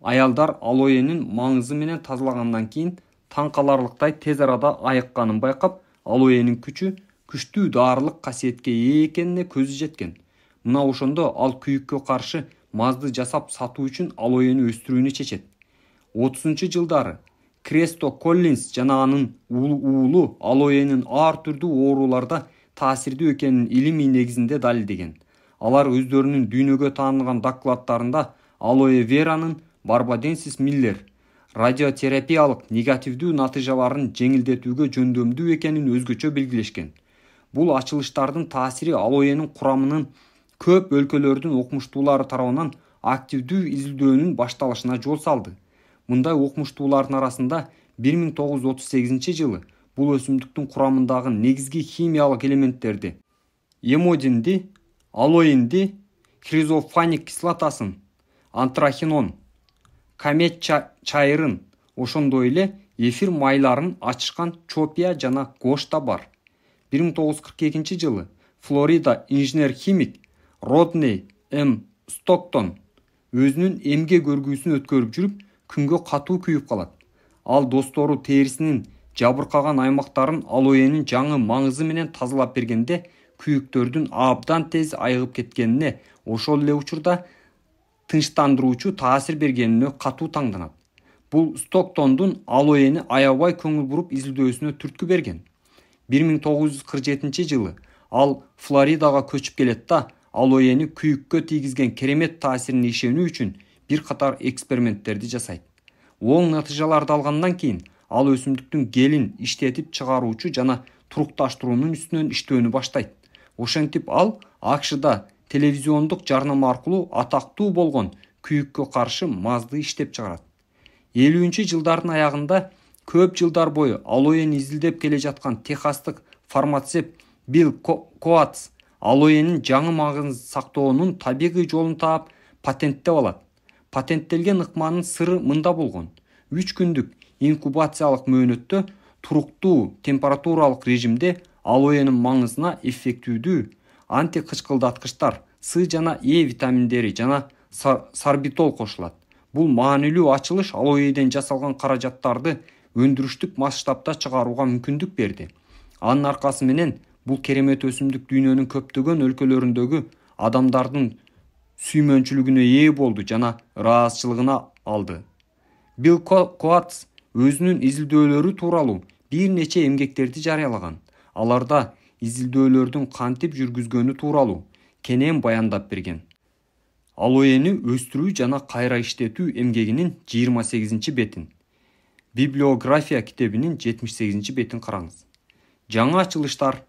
аялдар алоэнин маңызы менен тазалагандан кийин таң каларлыктай тез арада айыкканын байкап, алоэнин күчтүү даарылык касиетке ээ экенине көзү жеткен. Мына ошондо ал күйүккө каршы мазды жасап сатуу үчүн алоэни өстүрүүнү чечет. 30-жылдары Кресто Коллинс жана анын уулу алоэнин ар түрдүү ооруларда таасирдүү экенин илимий негизинде далилдеген. Алар өздөрүнүн дүйнөгө таанылган докладдарында алоэ веранын барбаденсис миллер радиотерапиялык негативдүү натыйжаларын жеңилдетүүгө жөндөмдүү экенин өзгөчө белгилешкен. Бул ачылыштардын таасири алоэнин курамынын көп өлкөлөрдүн окумуштуулары тарабынан активдүү изилдөөнүн башталышына жол салды. Мындай окумуштуулардын арасында 1938 жылы бул өсүмдүктүн курамындагы негизги химиялык элементтерди эмодинди, алоинди, хризофаник кислотасын, антрахинон, камет чайырын, ошондой эле эфир майларын ачышкан чопия жана гош да бар. 1942 жылы Флорида инженер-химик Родней М. Стоктон өзүнүн эмгек өргүүсүн өткөрүп жүрүп күнгө катуу күйүп калат. Ал достору терисинин жабыркаган аймактарын алоэнин жаңы маңызы менен тазалап бергенде күйүктөрдүн абдан тез айыгып кеткенине, ошол эле учурда тынчтандыруучу таасир бергенине катуу таңданат. Бул Стоктондун алоэни аябай көңүл буруп изилдөөсүнө түрткү берген. 1947 жылы ал Флоридага көчүп келет да алоэни күйүккө тийгизген керемет таасирине ишенүү үчүн бир катар эксперименттерди жасайт. Оң натыйжаларды алгандан кийин ал өсүмдүктүн гелин иштетип чыгаруучу жана турукташтыруунун үстүнөн иштөөнү баштайт. Ошентип ал АКШда телевизиондук жарнама аркылуу атактуу болгон күйүккө каршы мазды иштеп чыгарат. 50-жылдардын аягында көп жылдар бою алоэни изилдеп келе жаткан техастык фармацевт Билл Коатс алоэнин жаңы маңызын сактоонун табигый жолун таап патенттеп алат. Патенттелген ыкманын сыры мында болгон. 3 күндүк инкубациялык мөөнөттө туруктуу температуралык режимде алоэнин маңызына эффектүүдүү антикычкылдаткычтар, С жана Е витаминдери жана сорбитол кошулат. Бул маанилүү ачылыш алоэден жасалган каражаттарды өндүрүштүк масштабта чыгарууга мүмкүндүк берди. Анын аркасы менен бул керемет өсүмдүк дүйнөнүн көптөгөн өлкөлөрүндөгү адамдардын сүймөнчүлүгүнө ээ болду жана ыраазычылыгына алды. Билл Коатс өзүнүн изилдөөлөрү тууралуу бир нече эмгектерди жарыялаган. Аларда изилдөөлөрдүн кантип жүргүзгөнү тууралуу кенен баяндап берген. Алоэни өстүрүү жана кайра иштетүү эмгегинин 28 бетин, библиография китебинин 78 бетин караңыз. Жаңы ачылыштар.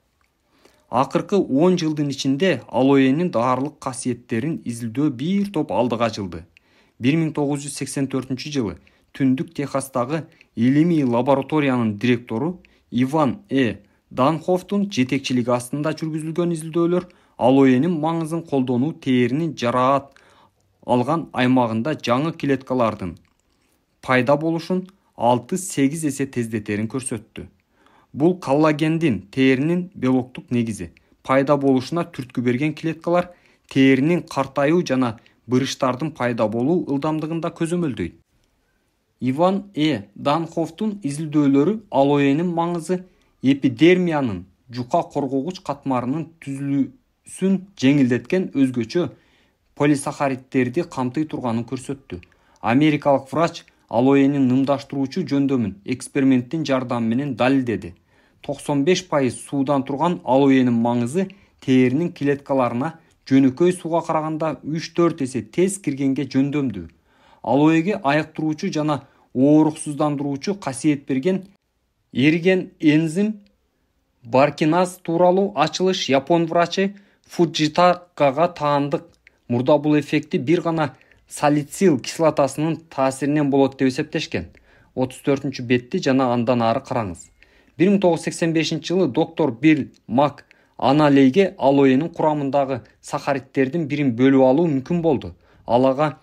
Акыркы 10 жылдын ичинде алоэнин даарылык касиеттерин изилдөө бир топ алдыга жылды. 1984 жылы Түндүк Техастагы илимий лабораториянын директору Иван Данхофтун жетекчилиги астында жүргүзүлгөн изилдөөлөр алоэнин маңызын колдонуу теринин жараат алган аймагында жаңы клеткалардын пайда болушун 6-8 эсе тездетерин көрсөттү. Бул коллагендин теринин белоктук негизи пайда болушуна түрткү берген клеткалар теринин картаюу жана бырыштардын пайда болуу ылдамдыгында көзөмөлдөйт. Иван Данхофтун изилдөөлөрү алоэнин маңызы эпидермиянын жука коргогуч катмарынын түзүлүүсүн жеңилдеткен өзгөчө полисахаридтерди камтый турганын көрсөттү. Америкалык врач алоэнин нымдаштыруучу жөндөмүн эксперименттин жардамы менен далилдеди. 95% суудан турган алоэнин маңызы теринин клеткаларына жөнөкөй сууга караганда 3-4 эсе тез киргенге жөндөмдүү. Алоэге айыктыруучу жана ооруксуздандыруучу касиет берген эриген энзим баркиназ тууралуу ачылыш япон врачы Фуджитакага таандык. Мурда бул эффекти бир гана салицил кислотасынын таасиринен болот деп эсептешкен. 34 бетти жана андан ары караңыз. 1985 жылы доктор Билл Мак Аналейге алоэнин курамындагы сахаридтердин бирин бөлүп алуу мүмкүн болду. Ал ага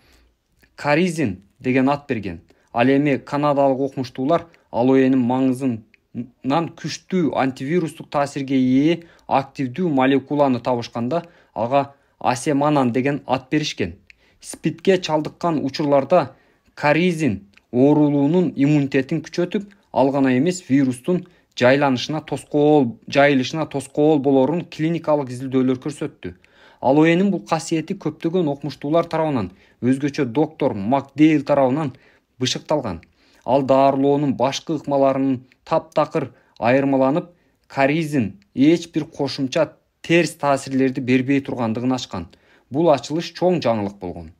каризин деген ат берген. Ал эми канадалык окумуштуулар алоэнин маңызынан күчтүү антивирустук таасирге ээ активдүү молекуланы табышканда ага асеманан деген ат беришкен. СПИДке чалдыккан учурларда каризин оорулуунун иммунитетин күчөтүп, ал гана эмес вирустун жайылышына тоскоол болорун клиникалык изилдөөлөр көрсөттү. Алоэнин бул касиети көптөгөн окумуштуулар тарабынан, өзгөчө доктор Макдейл тарабынан бышыкталган. Ал даарылоонун башкы ыкмаларынын таптакыр айырмаланып, каризин эч бир кошумча терс таасирлерди бербей тургандыгын ачкан. Бул ачылыш чоң жаңылык болгон.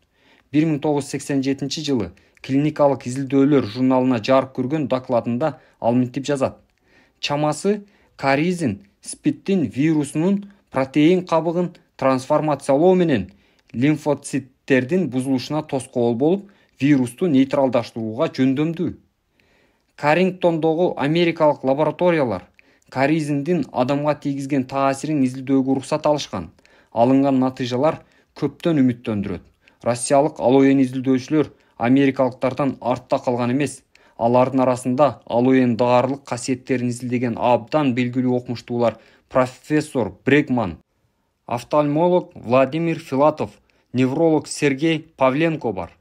1987 жылы клиникалык изилдөөлөр журналына жарык көргөн докладында ал мынтип жазат. Чамасы каризин СПИДтин вирусунун протеин кабыгын трансформациялоо менен лимфоциттердин бузулушуна тоскоол болуп, вирусту нейтралдаштырууга жөндөмдүү. Карингтондогу америкалык лабораториялар коризмдин адамга тийгизген таасирин изилдөөгө уруксат алышкан. Алынган натыйжалар көптөн үмүттөндүрөт. Россиялык алоен изилдөөчүлөр америкалыктардан артта калган эмес. Алардын арасында алоен даарылык касиеттерин изилдеген абдан белгилүү окумуштуулар профессор Брегман, офтальмолог Владимир Филатов, невролог Сергей Павленко бар.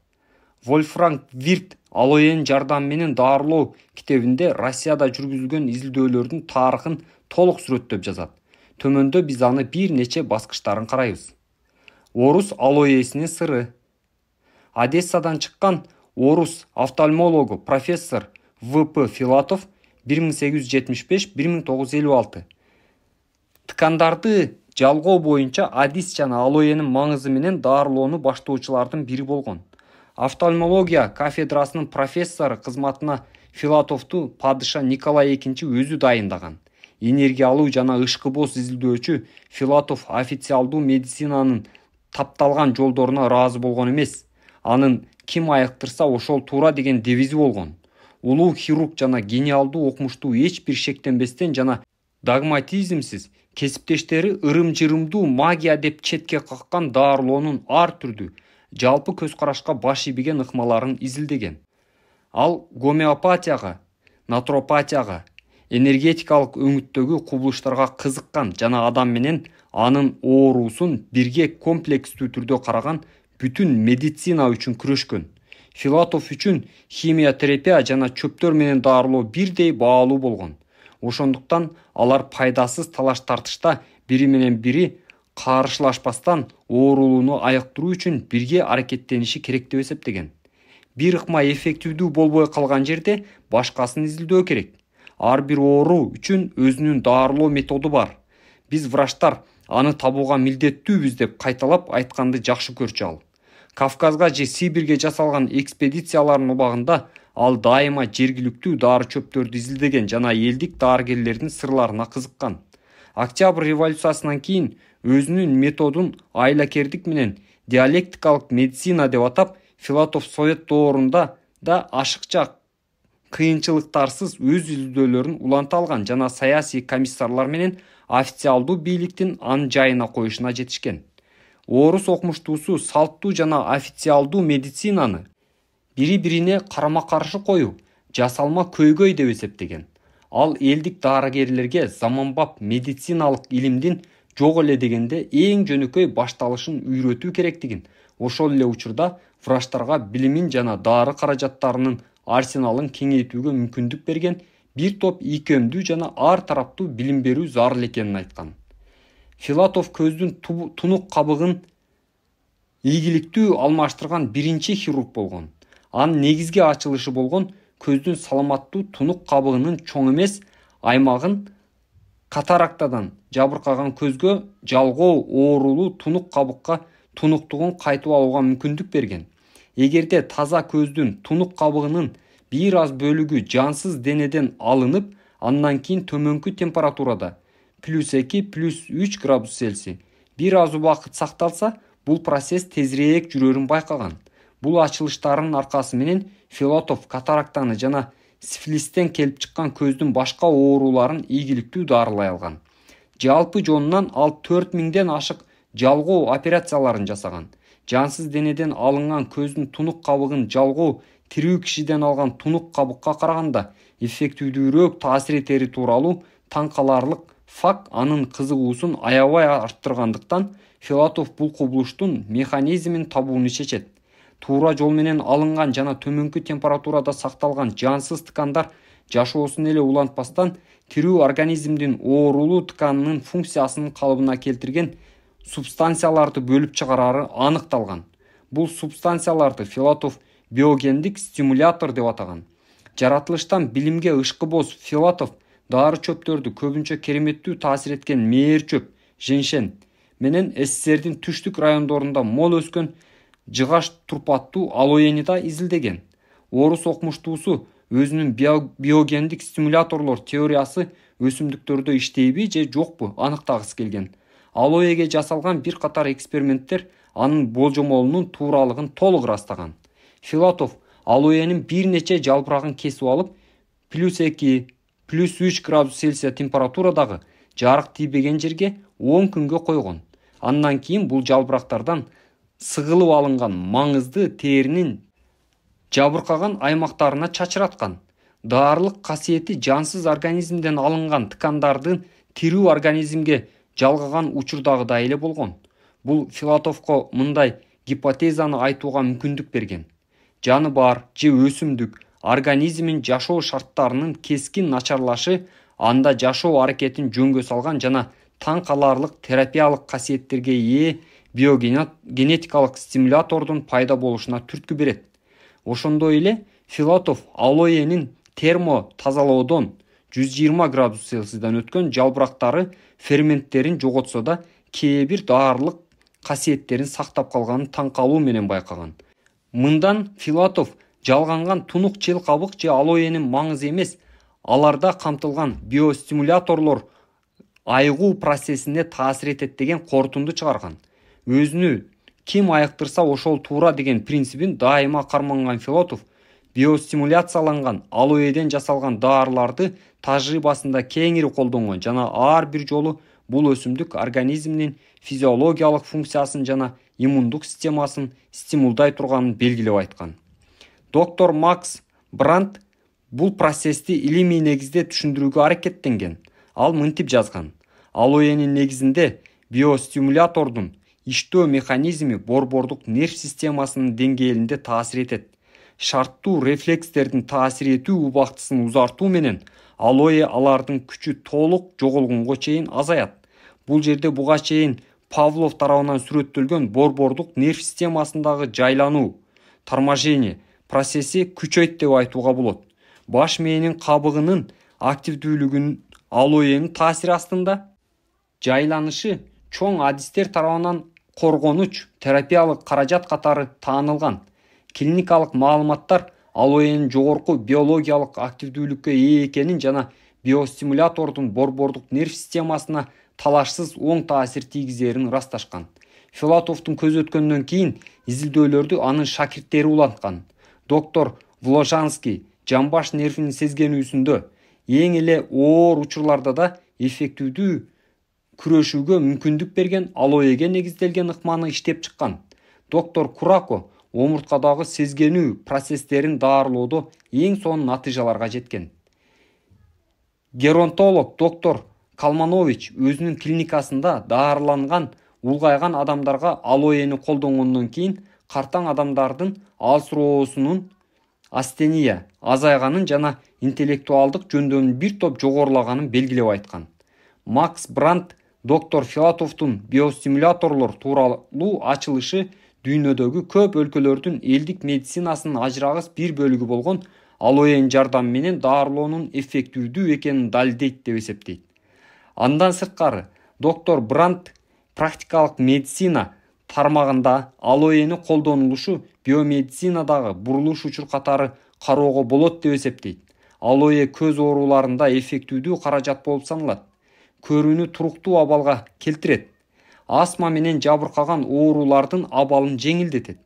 Вольфранг Вирт алоен жардам менен даарылоо китебинде Россияда жүргүзүлгөн изилдөөлөрдүн тарыхын толук сүрөттөп жазат. Төмөндө биз аны бир нече баскычтарын карайбыз. Орус алоесинин сыры. Одессадан чыккан орус офтальмологу профессор В.П. Филатов 1875-1956 тыкандарды жалгоо боюнча адис жана алоенин маңызы менен даарылоону баштоочулардын бири болгон. Офтальмология кафедрасынын профессору кызматына Филатовду падыша Николай II өзү дайындаган. Энергия алуу жана ышкыбоз изилдөөчү Филатов официалдуу медицинанын тапталган жолдоруна ыраазы болгон эмес. Анын ким айыктырса ошол туура деген девизи болгон. Улуу хирург жана гениалдуу окумуштуу эч бир шектенбестен жана догматизмсиз кесиптештери ырым-жырымдуу магия деп четке каккан даарылоонун ар түрдүү жалпы көз карашка баш ийбеген ыкмаларын изилдеген. Ал гомеопатияга, натуропатияга, энергетикалык өңүттөгү кубулуштарга кызыккан жана адам менен анын оорусун бирге комплекстүү түрдө караган бүтүн медицина үчүн күрөшкөн. Филатов үчүн химиотерапия жана чөптөр менен даарылоо бирдей баалуу болгон. Ошондуктан алар пайдасыз талаш тартышта бири менен бири каршылашпастан оорулууну айыктыруу үчүн бирге аракеттениши керек деп эсептеген. Бир ыкма эффективдүү болбой калган жерде башкасын изилдөө керек. Ар бир оору үчүн өзүнүн даарылоо методу бар. Биз врачтар аны табууга милдеттүүбүз деп кайталап айтканды жакшы көрчү ал. Кавказга же Сибирге жасалган экспедициялардын убагында ал дайыма жергиликтүү дары чөптөрдү изилдеген жана элдик дарыгерлердин сырларына кызыккан. Октябрь революциясынан кийин өзүнүн методун айлакердик менен диалектикалык медицина деп атап, Филатов Совет доорунда да ашыкча кыйынчылыктарсыз өз изилдөөлөрүн уланта алган жана саясий комиссарлар менен официалдуу бийликтин анын жайына коюшуна жетишкен. Орус окумуштуусу салттуу жана официалдуу медицинаны бири-бирине карама-каршы коюу жасалма көйгөй деп эсептеген. Ал элдик дарыгерлерге заманбап медициналык илимдин жок эле дегенде эң жөнөкөй башталышын үйрөтүү керектигин, ошол эле учурда врачтарга билимин жана дары каражаттарынын арсеналын кеңейтүүгө мүмкүндүк берген бир топ ийкемдүү жана ар тараптуу билим берүү зарыл экенин айткан. Филатов көздүн тунук кабыгын ийгиликтүү алмаштырган биринчи хирург болгон. Анын негизги ачылышы болгон көздүн саламаттуу тунук кабыгынын чоң эмес аймагын катарактадан жабыркаган көзгө жалгоо оорулуу тунук кабыкка тунуктугун кайтып алууга мүмкүндүк берген. Эгерде таза көздүн тунук кабыгынын бир аз бөлүгү жансыз денеден алынып, андан кийин төмөнкү температурада +2 +3 градус Цельсий бир аз убакыт сакталса, бул процесс тезирээк жүрөрүн байкаган. Бул ачылыштарынын аркасы менен Филатов катарактаны жана сифилистен келип чыккан көздүн башка ооруларын ийгиликтүү дарылай алган. Жалпы жонунан ал 4000ден ашык жалгоо операцияларын жасаган. Жансыз денеден алынган көздүн тунук кабыгын жалгоо тирүү кишиден алган тунук кабыкка караганда эффективдүүрөөк таасир этери тууралуу таң каларлык факт анын кызыгуусун аябай арттыргандыктан Филатов бул кубулуштун механизмин табууну чечет. Туура жол менен алынган жана төмөнкү температурада сакталган жансыз тыкандар жашоосун эле улантпастан тирүү организмдин оорулуу тыканынын функциясынын калыбына келтирген субстанцияларды бөлүп чыгарары аныкталган. Бул субстанцияларды Филатов биогендик стимулятор деп атаган. Жаратылыштан билимге ышкыбоз Филатов дары чөптөрдү көбүнчө кереметтүү таасир эткен мээр чөп, женьшен менен СССРдин түштүк райондорунда мол өскөн жыгаш турпаттуу алоени да изилдеген. Орус окумуштуусу өзүнүн биогендик стимуляторлор теориясы өсүмдүктөрдө иштейби же жокпу аныктагысы келген. Алоеге жасалган бир катар эксперименттер анын болжомолунун тууралыгын толук ырастаган. Филатов алоенин бир нече жалбырагын кесип алып, +2, +3 градус Цельсия температурадагы жарык тийбеген жерге 10 күнгө койгон. Андан кийин бул жалбырактардан сыгылып алынган маңызды теринин жабыркаган аймактарына чачыраткан. Даарылык касиети жансыз организмден алынган ткандардын тирүү организмге жалгаган учурдагыдай эле болгон. Бул Филатовго мындай гипотезаны айтууга мүмкүндүк берген. Жаны бар же өсүмдүк организмин жашоо шарттарынын кескин начарлашы анда жашоо аракетин жөнгө салган жана таң каларлык терапиялык касиеттерге ээ биогенетикалык стимулятордун пайда болушуна түрткү берет. Ошондой эле Филатов алоэнин термо тазалоодон 120 градус Цельсиядан өткөн жалбырактары ферменттерин жоготсо да кээ бир даарылык касиеттерин сактап калганын таң калуу менен байкаган. Мындан Филатов жалганган тунук чел кабык же алоэнин маңызы эмес, аларда камтылган биостимуляторлор айыгуу процессине таасир этет деген корутунду чыгарган. Өзүнү ким айыктырса ошол туура деген принцибин дайыма карманган Филатов биостимуляцияланган алоэден жасалган даарыларды тажрыйбасында кеңири колдонгон жана ар бир жолу бул өсүмдүк организмдин физиологиялык функциясын жана иммундук системасын стимулдай турганын белгилеп айткан. Доктор Макс Брандт бул процессти илимий негизде түшүндүрүүгө аракеттенген. Ал мынтип жазган: алоэнин негизинде биостимулятордун иштөө механизми борбордук нерв системасынын деңгээлинде таасир этет. Шарттуу рефлекстердин таасир этүү убактысын узартуу менен алоэ алардын күчү толук жоголгонго чейин азаят. Бул жерде буга чейин Павлов тарабынан сүрөттөлгөн борбордук нерв системасындагы жайлануу, торможение процесси күчөйт деп айтууга болот. Баш мээнин кабыгынын активдүүлүгүнүн алоэнин таасири астында жайланышы чоң адистер тарабынан коргонуч терапиялык каражат катары таанылган. Клиникалык маалыматтар алоэнин жогорку биологиялык активдүүлүккө ээ экенин жана биостимулятордун борбордук нерв системасына талашсыз оң таасир тийгизерин ырасташкан. Филатовдун көз өткөндөн кийин изилдөөлөрдү анын шакирттери уланткан. Доктор Вложанский жамбаш нервинин сезгенүүсүндө эң эле оор учурларда да эффективдүү күрөшүүгө мүмкүндүк берген алоэге негизделген ыкманы иштеп чыккан. Доктор Курако омурткадагы сезгенүү процесстерин даарылоодо эң сонун натыйжаларга жеткен. Геронтолог доктор Калманович өзүнүн клиникасында даарыланган улгайган адамдарга алоэни колдонгондон кийин картаң адамдардын алсыроосунун астения азайганын жана интеллектуалдык жөндөмүн бир топ жогорулаганын белгилеп айткан. Макс Брандт доктор Филатовдун биостимуляторлор тууралуу ачылышы дүйнөдөгү көп өлкөлөрдүн элдик медицинасынын ажырагыс бир бөлүгү болгон алоэн жардамы менен даарылоонун эффективдүү экенин далилдейт деп эсептейт. Андан сырткары доктор Брандт практикалык медицина тармагында алоэни колдонулушу биомедицинадагы бурулуш учур катары кароого болот деп эсептейт. Алоэ көз ооруларында эффективдүү каражат болуп саналат. Көрүүнү туруктуу абалга келтирет. Астма менен жабыркаган оорулардын абалын жеңилдетет.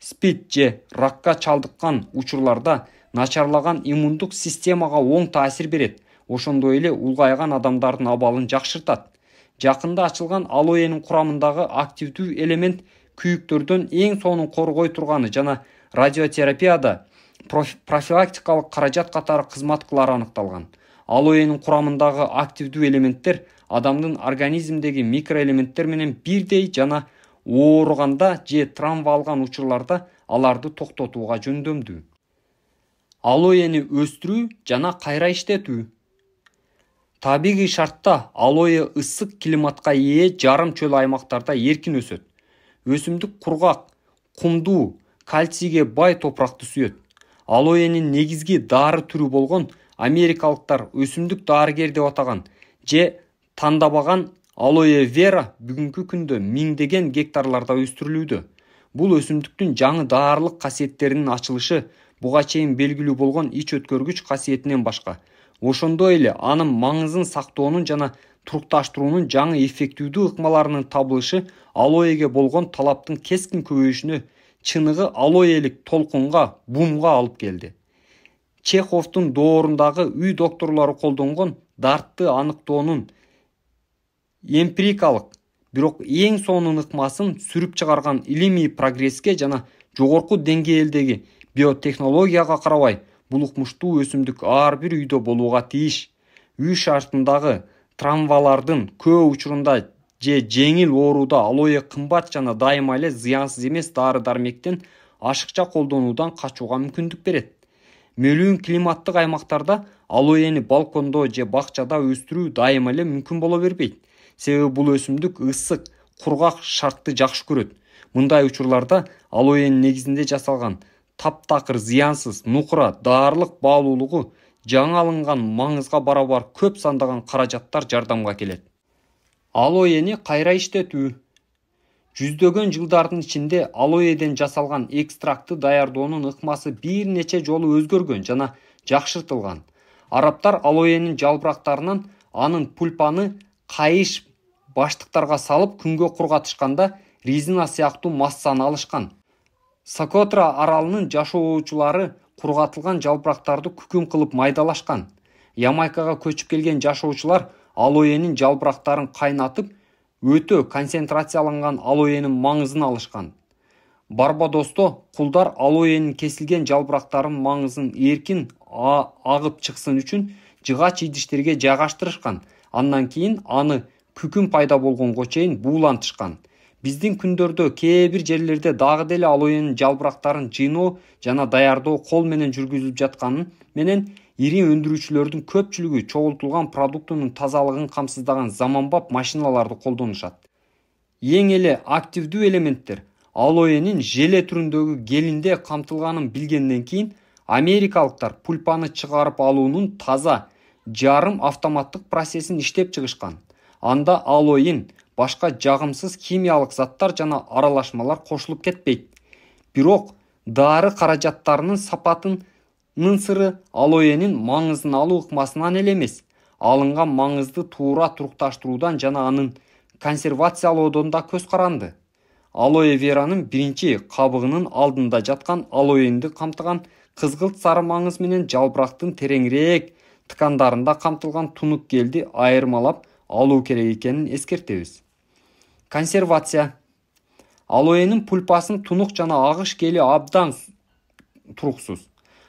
СПИД же ракка чалдыккан учурларда начарлаган иммундук системага оң таасир берет. Ошондой эле улгайган адамдардын абалын жакшыртат. Жакында ачылган алоэнин курамындагы активдүү элемент күйүктөрдөн эң сонун коргой турганы жана радиотерапияда профилактикалык каражат катары кызмат кылары аныкталган. Алоэнин курамындагы активдүү элементтер адамдын организмдеги микроэлементтер менен бирдей жана ооруганда же травма алган учурларда аларды токтотууга жөндөмдүү. Алоэни өстүрүү жана кайра иштетүү. Табигый шартта алоэ ысык климатка ээ жарым чөл аймактарда эркин өсөт. Өсүмдүк кургак, кумдуу, кальцийге бай топуракты сүйөт. Алоэнин негизги дары түрү болгон америкалыктар өсүмдүк дарыгер деп атаган же тандабаган алоэ вера бүгүнкү күндө миңдеген гектарларда өстүрүлүүдө. Бул өсүмдүктүн жаңы даарылык касиеттеринин ачылышы буга чейин белгилүү болгон ич өткөргүч касиетинен башка, ошондой эле анын маңызын сактоонун жана турукташтыруунун жаңы эффективдүү ыкмаларынын табылышы алоэге болгон талаптын кескин көбөйүшүнө, чыныгы алоэлик толкунга, бумга алып келди. Чеховдун доорундагы үй докторлору колдонгон дартты аныктоонун эмпирикалык, бирок эң сонун ыкмасын сүрүп чыгарган илимий прогресске жана жогорку деңгээлдеги биотехнологияга карабай, бул укмуштуу өсүмдүк ар бир үйдө болууга тийиш. Үй шартындагы травмалардын көп учурунда же жеңил ооруда алоэ кымбат жана дайыма эле зыянсыз эмес дары-дармектен ашыкча колдонуудан качууга мүмкүндүк берет. Мөлүүн климаттык аймактарда алоэни балкондо же бакчада өстүрүү дайыма эле мүмкүн боло бербейт. Себеби бул өсүмдүк ысык, кургак шартты жакшы көрөт. Мындай учурларда алоэнин негизинде жасалган таптакыр зыянсыз нукура даарылык баалуулугу жаңы алынган маңызга барабар көп сандаган каражаттар жардамга келет. Алоэни кайра иштетүү. Жүздөгөн жылдардын ичинде алоэден жасалган экстрактты даярдоонун ыкмасы бир нече жолу өзгөргөн жана жакшыртылган. Арабтар алоэнин жалбырактарынан анын пульпаны кайыш баштыктарга салып күнгө кургатышканда резина сыяктуу массаны алышкан. Сокотра аралынын жашоочулары кургатылган жалбырактарды күкүм кылып майдалашкан. Ямайкага көчүп келген жашоочулар алоэнин жалбырактарын кайнатып, өтө концентрацияланган алоэнин маңызын алышкан. Барбадосто кулдар алоэнин кесилген жалбырактарын маңызын эркин агып чыксын үчүн жыгач идиштерге жайгаштырышкан. Андан кийин аны күкүм пайда болгонго чейин буулантышкан. Биздин күндөрдө кээ бир жерлерде дагы деле алоэнин жалбырактарын жыйноо жана даярдоо кол менен жүргүзүлүп жатканы менен ири өндүрүүчүлөрдүн көпчүлүгү чогултулган продуктунун тазалыгын камсыздаган заманбап машиналарды колдонушат. Эң эле активдүү элементтер алоэнин желе түрүндөгү гелинде камтылганын билгенден кийин америкалыктар пульпаны чыгарып алуунун таза жарым автоматтык процессин иштеп чыгышкан. Анда алоэн башка жагымсыз химиялык заттар жана аралашмалар кошулуп кетпейт. Бирок дары каражаттарынын сапатынын сыры алоэнин маңызын алуу ыкмасынан эле эмес, алынган маңызды туура турукташтыруудан жана анын консервациялоодон да көз каранды. Алоэ веранын биринчи кабыгынын алдында жаткан алоэнди камтыган кызгылт сары маңыз менен жалбырактын тереңирээк ткандарында камтылган тунук гелди айырмалап алуу керек экенин эскертебиз. Консервация. Алоэнин пульпасын тунук жана агыш гели абдан туруксуз.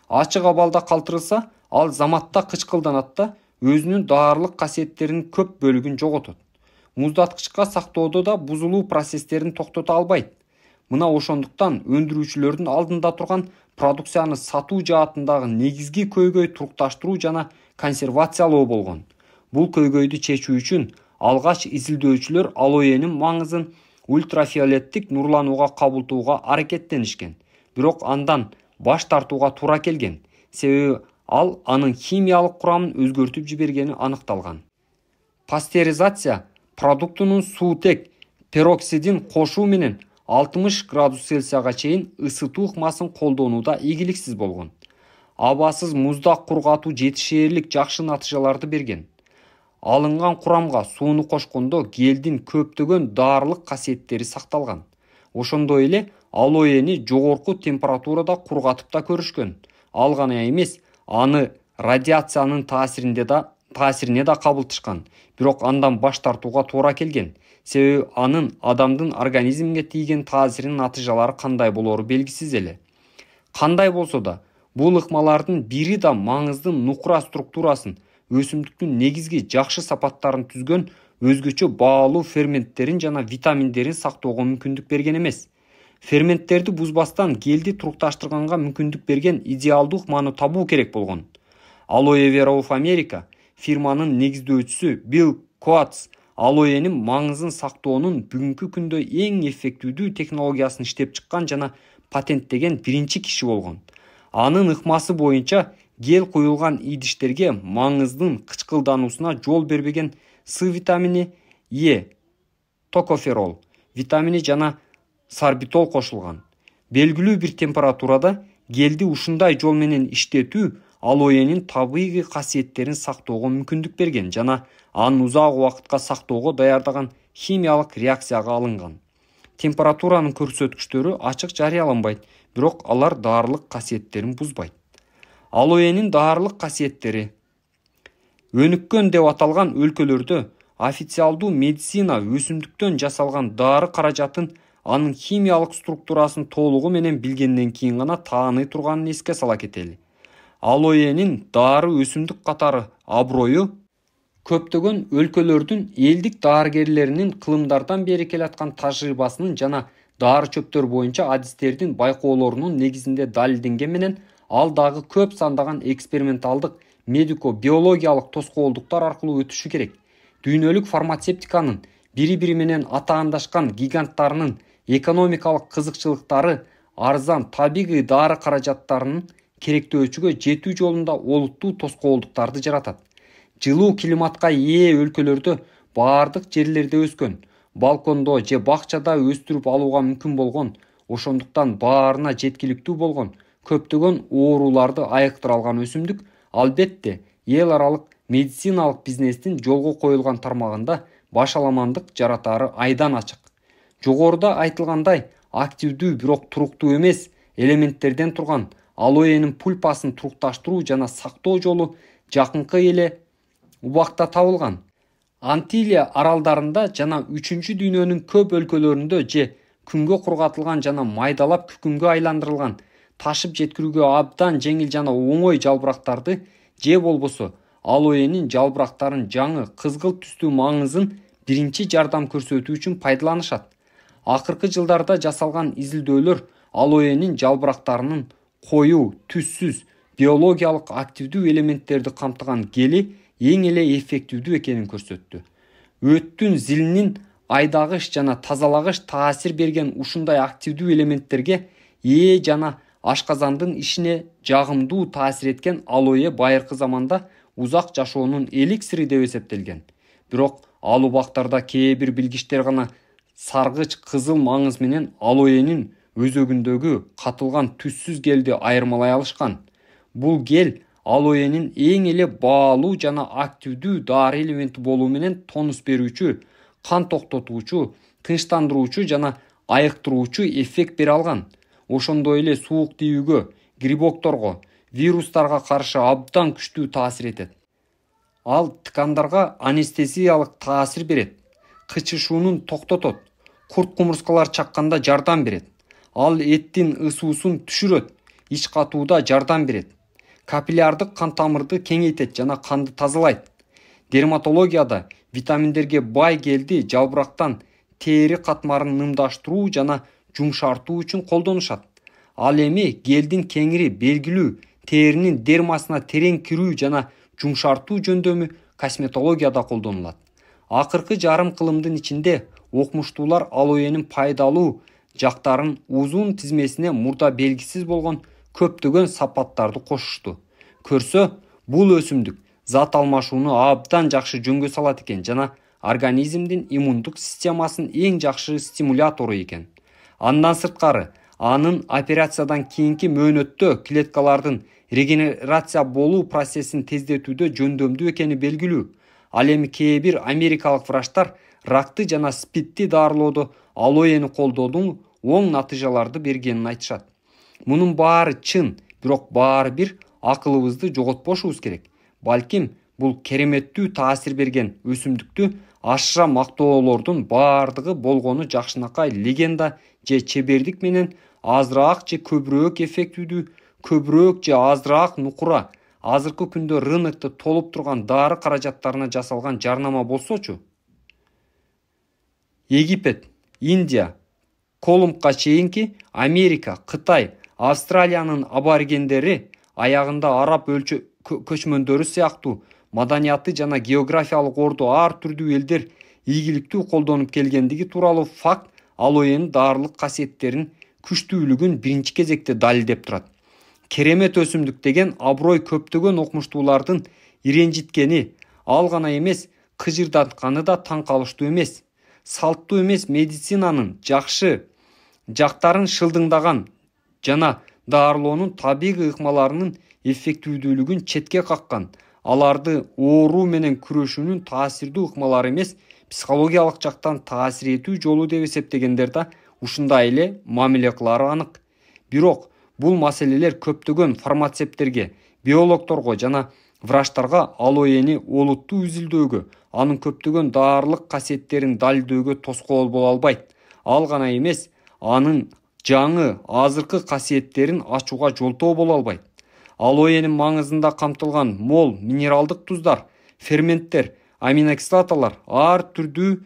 Ачык абалда калтырылса, ал заматта кычкылданат да өзүнүн даарылык касиеттеринин көп бөлүгүн жоготот. Муздаткычка сактоодо да бузулуу процесстерин токтото албайт. Мына ошондуктан өндүрүүчүлөрдүн алдында турган продукцияны сатуу жаатындагы негизги көйгөй турукташтыруу жана консервациялоо болгон. Бул көйгөйдү чечүү үчүн алгач изилдөөчүлөр алоэнин маңызын ультрафиолеттик нурланууга кабылтууга аракеттенишкен. Бирок андан баш тартууга туура келген. Себеби ал анын химиялык курамын өзгөртүп жибергени аныкталган. Пастеризация продуктунун суутек пероксидин кошуу менен 60 градус Цельсияга чейин ысытуу ыкмасын колдонууда ийгиликсиз болгон. Абасыз муздак кургатуу жетишээрлик жакшы натыйжаларды берген. Алынган курамга сууну кошкондо гелдин көптөгөн даарылык касиеттери сакталган. Ошондой эле алоэни жогорку температурада кургатып да көрүшкөн. Ал гана эмес, аны радиациянын таасирине да кабылтышкан. Бирок андан баш тартууга туура келген. Себеби анын адамдын организмге тийген таасиринин натыйжалары кандай болору белгисиз эле. Кандай болсо да, бул ыкмалардын бири да маңыздын нукура структурасын, өсүмдүктүн негизги жакшы сапаттарын түзгөн өзгөчө баалуу ферменттерин жана витаминдерин сактоого мүмкүндүк берген эмес. Ферменттерди бузбастан гелди турукташтырганга мүмкүндүк берген идеалдуу ыкманы табуу керек болгон. Aloe Vera of America фирманын негиздөөчүсү Билл Коатс алоэнин маңызын сактоонун бүгүнкү күндө эң эффективдүү технологиясын иштеп чыккан жана патенттеген биринчи киши болгон. Анын ыкмасы боюнча гел куюлган идиштерге маңыздын кычкылдануусуна жол бербеген С витамини Е, токоферол витамини жана сорбитол кошулган. Белгилүү бир температурада гелди ушундай жол менен иштетүү алоэнин табигый касиеттерин сактоого мүмкүндүк берген жана анын узак убакытка сактоого даярдаган химиялык реакцияга алынган. Температуранын көрсөткүчтөрү ачык жарыяланбайт, бирок алар даарылык касиеттерин бузбайт. Алоэнин даарылык касиеттери. Өнүккөн деп аталган өлкөлөрдө официалдуу медицина өсүмдүктөн жасалган дары каражатын анын химиялык структурасын толугу менен билгенден кийин гана тааный турганын эске сала кетели. Алоэнин дары өсүмдүк катары аброю көптөгөн өлкөлөрдүн элдик дарыгерлеринин кылымдардан бери келаткан тажрыйбасынын жана дары чөптөр боюнча адистердин байкоолорунун негизинде далилденген менен ал дагы көп сандаган эксперименталдык медико-биологиялык тоскоолдуктар аркылуу өтүшү керек. Дүйнөлүк фармацевтиканын бири-бири менен атаандашкан гиганттарынын экономикалык кызыкчылыктары арзан табигый дары каражаттарынын керектөөчүгө жетүү жолунда олуттуу тоскоолдуктарды жаратат. Жылуу климатка ээ өлкөлөрдө баардык жерлерде өскөн, балкондо же бакчада өстүрүп алууга мүмкүн болгон, ошондуктан баарына жеткиликтүү болгон көптөгөн ооруларды айыктыра алган өсүмдүк албетте эл аралык медициналык бизнестин жолго коюлган тармагында башаламандык жаратары айдан ачык. Жогоруда айтылгандай активдүү бирок туруктуу эмес элементтерден турган алоэнин пульпасын турукташтыруу жана сактоо жолу жакынкы эле убакта табылган. Антилия аралдарында жана 3-чү дүйнөнүн көп өлкөлөрүндө же күнгө кургатылган жана майдалап күкүмгө айландырылган ташып жеткирүүгө абдан жеңил жана оңой жалбырактарды же болбосо алоэнин жалбырактарын жаңы кызгылт түстүү маңызын биринчи жардам көрсөтүү үчүн пайдаланышат. Акыркы жылдарда жасалган изилдөөлөр алоэнин жалбырактарынын коюу, түссүз, биологиялык активдүү элементтерди камтыган гели эң эле эффективдүү экенин көрсөттү. Өттүн зилинин айдагыш жана тазалагыч таасир берген ушундай активдүү элементтерге ээ жана ашказандын ишине жагымдуу таасир эткен алоэ байыркы заманда узак жашоонун эликсири деп эсептелген. Бирок ал убактарда кээ бир билгичтер гана саргыч кызыл маңыз менен алоэнин өзөгүндөгү катылган түссүз гелди айырмалай алышкан. Бул гел алоэнин эң эле баалуу жана активдүү дары элементи болуу менен тонус берүүчү, кан токтотуучу, тынчтандыруучу жана айыктыруучу эффект бере алган. Ошондой эле суук тийүүгө, грибокторго, вирустарга каршы абдан күчтүү таасир этет. Ал ткандарга анестезиялык таасир берет, кычышуунун токтотот, курт кумурскалар чакканда жардам берет. Ал эттин ысуусун түшүрөт, ич катууда жардам берет. Капиллярдык кан тамырды кеңейтет жана канды тазалайт. Дерматологияда витаминдерге бай гелди жалбырактан тери катмарын нымдаштыруу жана жумшартуу үчүн колдонушат. Ал эми гелдин кеңири белгилүү теринин дермасына терең кирүү жана жумшартуу жөндөмү косметологияда колдонулат. Акыркы жарым кылымдын ичинде окумуштуулар алоэнин пайдалуу жактарын узун тизмесине мурда белгисиз болгон көптөгөн сапаттарды кошушту. Көрсө, бул өсүмдүк зат алмашууну абдан жакшы жөнгө салат экен жана организмдин иммундук системасынын эң жакшы стимулятору экен. Андан сырткары, анын операциядан кийинки мөөнөттө клеткалардын регенерация болуу процессин тездетүүдө жөндөмдүү экени белгилүү. Ал эми кээ бир америкалык врачтар ракты жана спидти дарылоодо алоэни колдоодун оң натыйжаларды бергенин айтышат. Мунун баары чын, бирок баары бир акылыбызды жоготпошубуз керек. Балким бул кереметтүү таасир берген өсүмдүктү ашыра мактоолордун баардыгы болгону жакшынакай легенда же чебердик менен азыраак же көбүрөөк эффективдүү, көбүрөөк же азыраак нукура азыркы күндө рынокто толуп турган дары каражаттарына жасалган жарнама болсочу. Египет, Индия, Колумбга чейинки Америка, Кытай, Австралиянын аборигендери аягында араб көчмөндөрү сыяктуу маданияты жана географиялык орду ар түрдүү элдер ийгиликтүү колдонуп келгендиги тууралуу факт алоэнин дарылык касиеттеринин күчтүүлүгүн биринчи кезекте далилдеп турат. Керемет өсүмдүк деген аброй көптөгөн окумуштуулардын иренжиткени, ал гана эмес, кыжырдатканы да таң калыштуу эмес. Салттуу эмес медицинанын жакшы жактарын шылдыңдаган жана дарылоонун табигый ыкмаларынын эффективдүүлүгүн четке каккан, аларды ооруу менен күрөшүүнүн таасирдүү ыкмалары эмес, психологиялык жактан таасир этүү жолу деп эсептегендер да ушундай эле мамиле кылары анык. Бирок бул маселелер көптөгөн фармацевттерге, Биологторго жана врачтарга алоэни олуттуу изилдөөгө, анын көптөгөн даарылык касиеттерин далилдөөгө тоскоол боло албайт. Ал гана эмес, анын жаңы азыркы касиеттерин ачууга жолтоо боло албайт. Алоэнин маңызында камтылган мол минералдык туздар, ферменттер, аминокислоталар, ар түрдүү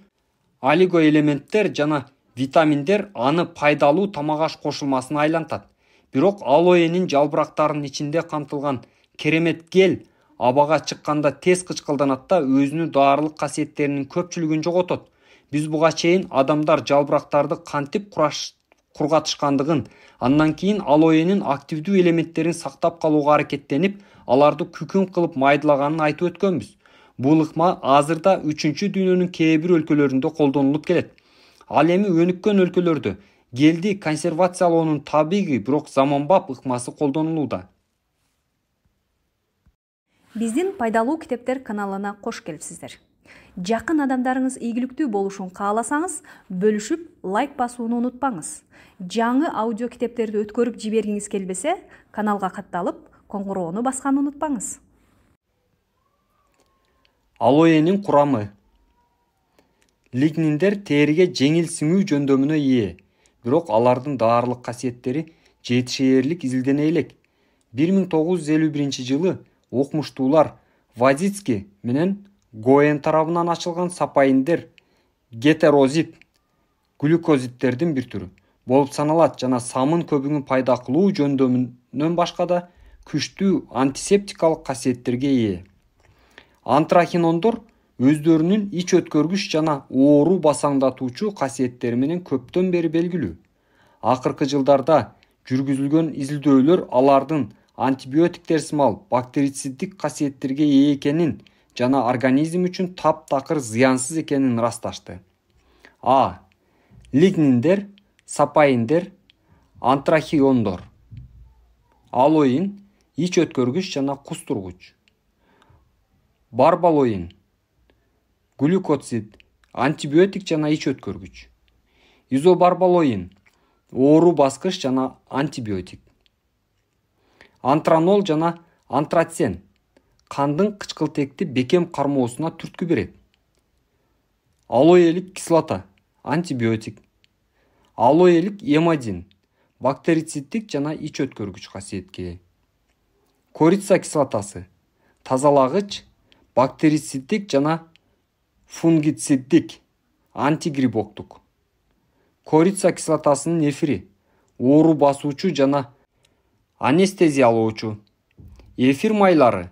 олигоэлементтер жана витаминдер аны пайдалуу тамак-аш кошулмасына айлантат. Бирок алоэнин жалбырактарынын ичинде камтылган керемет гел абага чыкканда тез кычкылданат да өзүнүн даарылык касиеттеринин көпчүлүгүн жоготот. Биз буга чейин адамдар жалбырактарды кантип кургатышкандыгын, андан кийин алоэнин активдүү элементтерин сактап калууга аракеттенип, аларды күкүн кылып майдалаганын айтып өткөнбүз. Бул ыкма азырда 3-дүйнөнүн кээ бир өлкөлөрүндө колдонулуп келет. Ал эми өнүккөн өлкөлөрдө гелди консервациялоонун табигый, бирок заманбап ыкмасы колдонулууда. Биздин пайдалуу китептер каналына кош келипсиздер. Жакын адамдарыңыз ийгиликтүү болушун кааласаңыз, бөлүшүп, лайк басууну унутпаңыз. Жаңы аудио китептерди өткөрүп жибергиңиз келбесе, каналга катталып, коңгуроону басканды унутпаңыз. Алоэнин курамы. Лигниндер териге жеңил сиңүү жөндөмүнө ээ, бирок алардын даарылык касиеттери жетишээрлик изилдене элек. 1951 жылы окумуштуулар Вадицкий менен Гоен тарабынан ачылган сапайиндер гетерозит глюкозиттердин бир түрү болуп саналат жана самын көбүгүн пайда кылуу жөндөмүнөн башка да күчтүү антисептикалык касиеттерге ээ. Антрахинондор өздөрүнүн ич өткөргүч жана оору басаңдатуучу касиеттери менен көптөн бери белгилүү. Акыркы жылдарда жүргүзүлгөн изилдөөлөр алардын антибиотиктер сымал бактерициддик касиеттерге ээ экенин жана организм үчүн таптакыр зыянсыз экенин ырасташты. А. Лигниндер, сапайиндер, антрахиондор. Алоин ич өткөргүч жана кустургуч. Барбалоин глюкозид, антибиотик жана ич өткөргүч. Изобарбалоин оору баскыч жана антибиотик. Антранол жана антрацен кандын кычкылтекти бекем кармоосуна түрткү берет. Алоэлик кислота антибиотик. Алоэлик эмодин бактерициддик жана ич өткөргүч касиетке. Корица кислотасы тазалагыч, бактерициддик жана фунгициддик, антигрибоктук. Корица кислотасынын эфири оору басуучу жана анестезиялоочу. Эфир майлары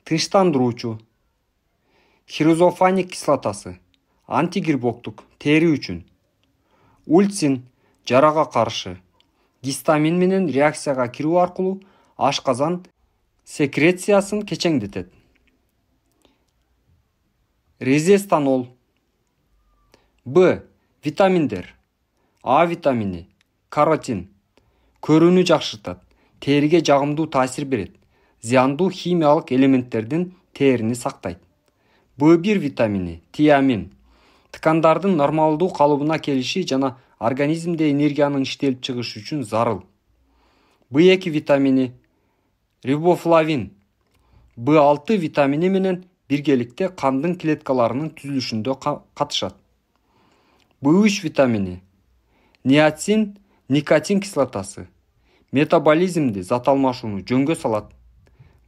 тынчтандыруучу. Хирозофаник кислотасы антигрибоктук, тери үчүн. Ульцин жарага каршы. Гистамин менен реакцияга кирүү аркылуу ашказан секрециясын кечеңдетет. Резестанол. Б. Витаминдер. А витамини, каротин. Көрүүнү жакшыртат, териге жагымдуу таасир берет. Зыяндуу химиялык элементтердин терини сактайт. Б1 витамини, тиамин. Ткандардын нормалдуу калыбына келиши жана организмде энергиянын иштелип чыгышы үчүн зарыл. Б2 витамини, рибофлавин. Б6 витамини менен биргеликте кандын клеткаларынын түзүлүшүндө катышат. Б3 витамини, ниацин, никотин кислотасы. Метаболизмди, зат алмашууну жөнгө салат.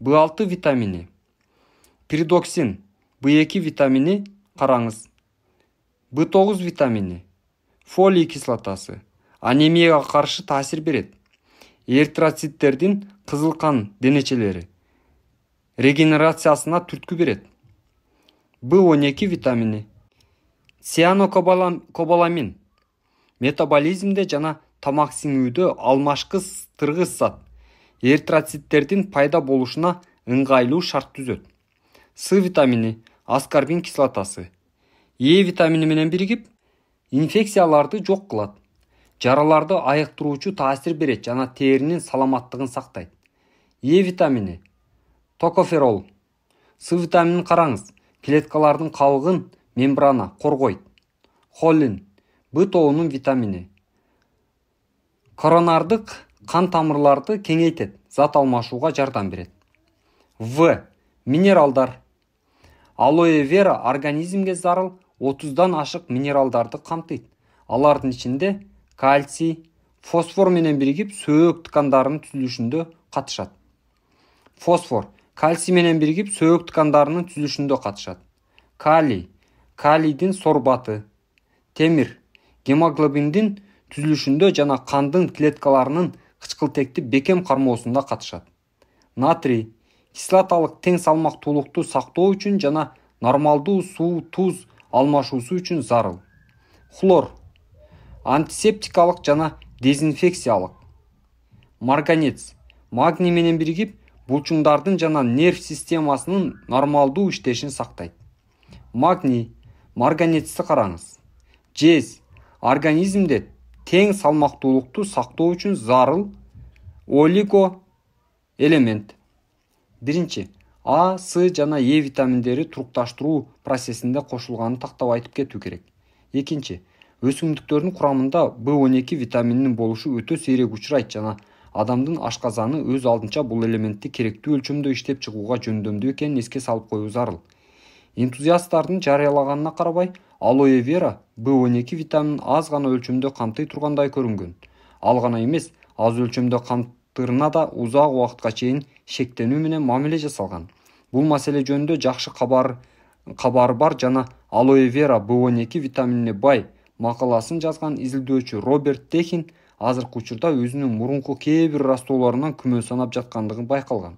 Б6 витамини, пиридоксин. Б2 витамини караңыз. Б9 витамини, фолий кислотасы. Анемияга каршы таасир берет. Эритроциттердин кызыл кан денечелери регенерациясына түрткү берет. Б12 витамини, цианокобаламин. Метаболизмде жана тамак сиңүүдө алмашкыс зат. Эритроциттердин пайда болушуна ыңгайлуу шарт түзөт. С витамини, аскорбин кислотасы. Е витамини менен биригип, инфекцияларды жок кылат. Жараларды айыктыруучу таасир берет жана теринин саламаттыгын сактайт. Е витамини, токоферол. С витаминин караңыз, клеткалардын кабыгын мембрана коргойт. Холин, Б тобунун витамини. Коронардык кан тамырларды кеңейтет, зат алмашууга жардам берет. В. Минералдар. Алоэ вера организмге зарыл 30-дан ашық минералдарды қамтыйды. Алардын içinde кальций, фосфор менен биригип сөөк ткандарынын түзүлүшүндө катышат. Фосфор кальций менен биригип сөөк ткандарынын түзүлүшүндө катышат. Калий, калийдин сорбаты. Темир, гемоглобиндин түзүлүшүндө жана кандын клеткаларынын кычкылтекти бекем кармоосунда катышат. Натрий, кислоталык тең салмактуулукту сактоо үчүн жана нормалдуу суу туз алмашуусу үчүн зарыл. Хлор, антисептикалык жана дезинфекциялык. Марганец, магний менен биригип булчуңдардын жана нерв системасынын нормалдуу иштешин сактайт. Магний, марганецти караңыз. Жез, организмде тең салмактуулукту сактоо үчүн зарыл олиго элемент. Биринчи, А, С жана Е витаминдери турукташтыруу процессинде кошулганын тактап айтып кетүү керек. Экинчи, өсүмдүктөрдүн курамында B12 витамининин болушу өтө сейрек учурайт жана адамдын ашказаны өз алдынча бул элементти керектүү өлчөмдө иштеп чыгууга жөндөмдүү экенин эске салып коюу зарыл. Энтузиасттардын жарыялаганына карабай, алоэ вера B12 витаминин аз гана өлчөмдө камтый тургандай көрүнгөн. Ал гана эмес, аз өлчөмдө камтырына да узак убакытка чейин шектенүү менен мамиле жасалган. Бул маселе жөнүндө жакшы кабары бар жана алоэ вера B12 витаминине бай макаласын жазган изилдөөчү Роберт Техин азыркы учурда өзүнүн мурунку кээ бир растоолорунан күмөн санап жаткандыгы байкалган.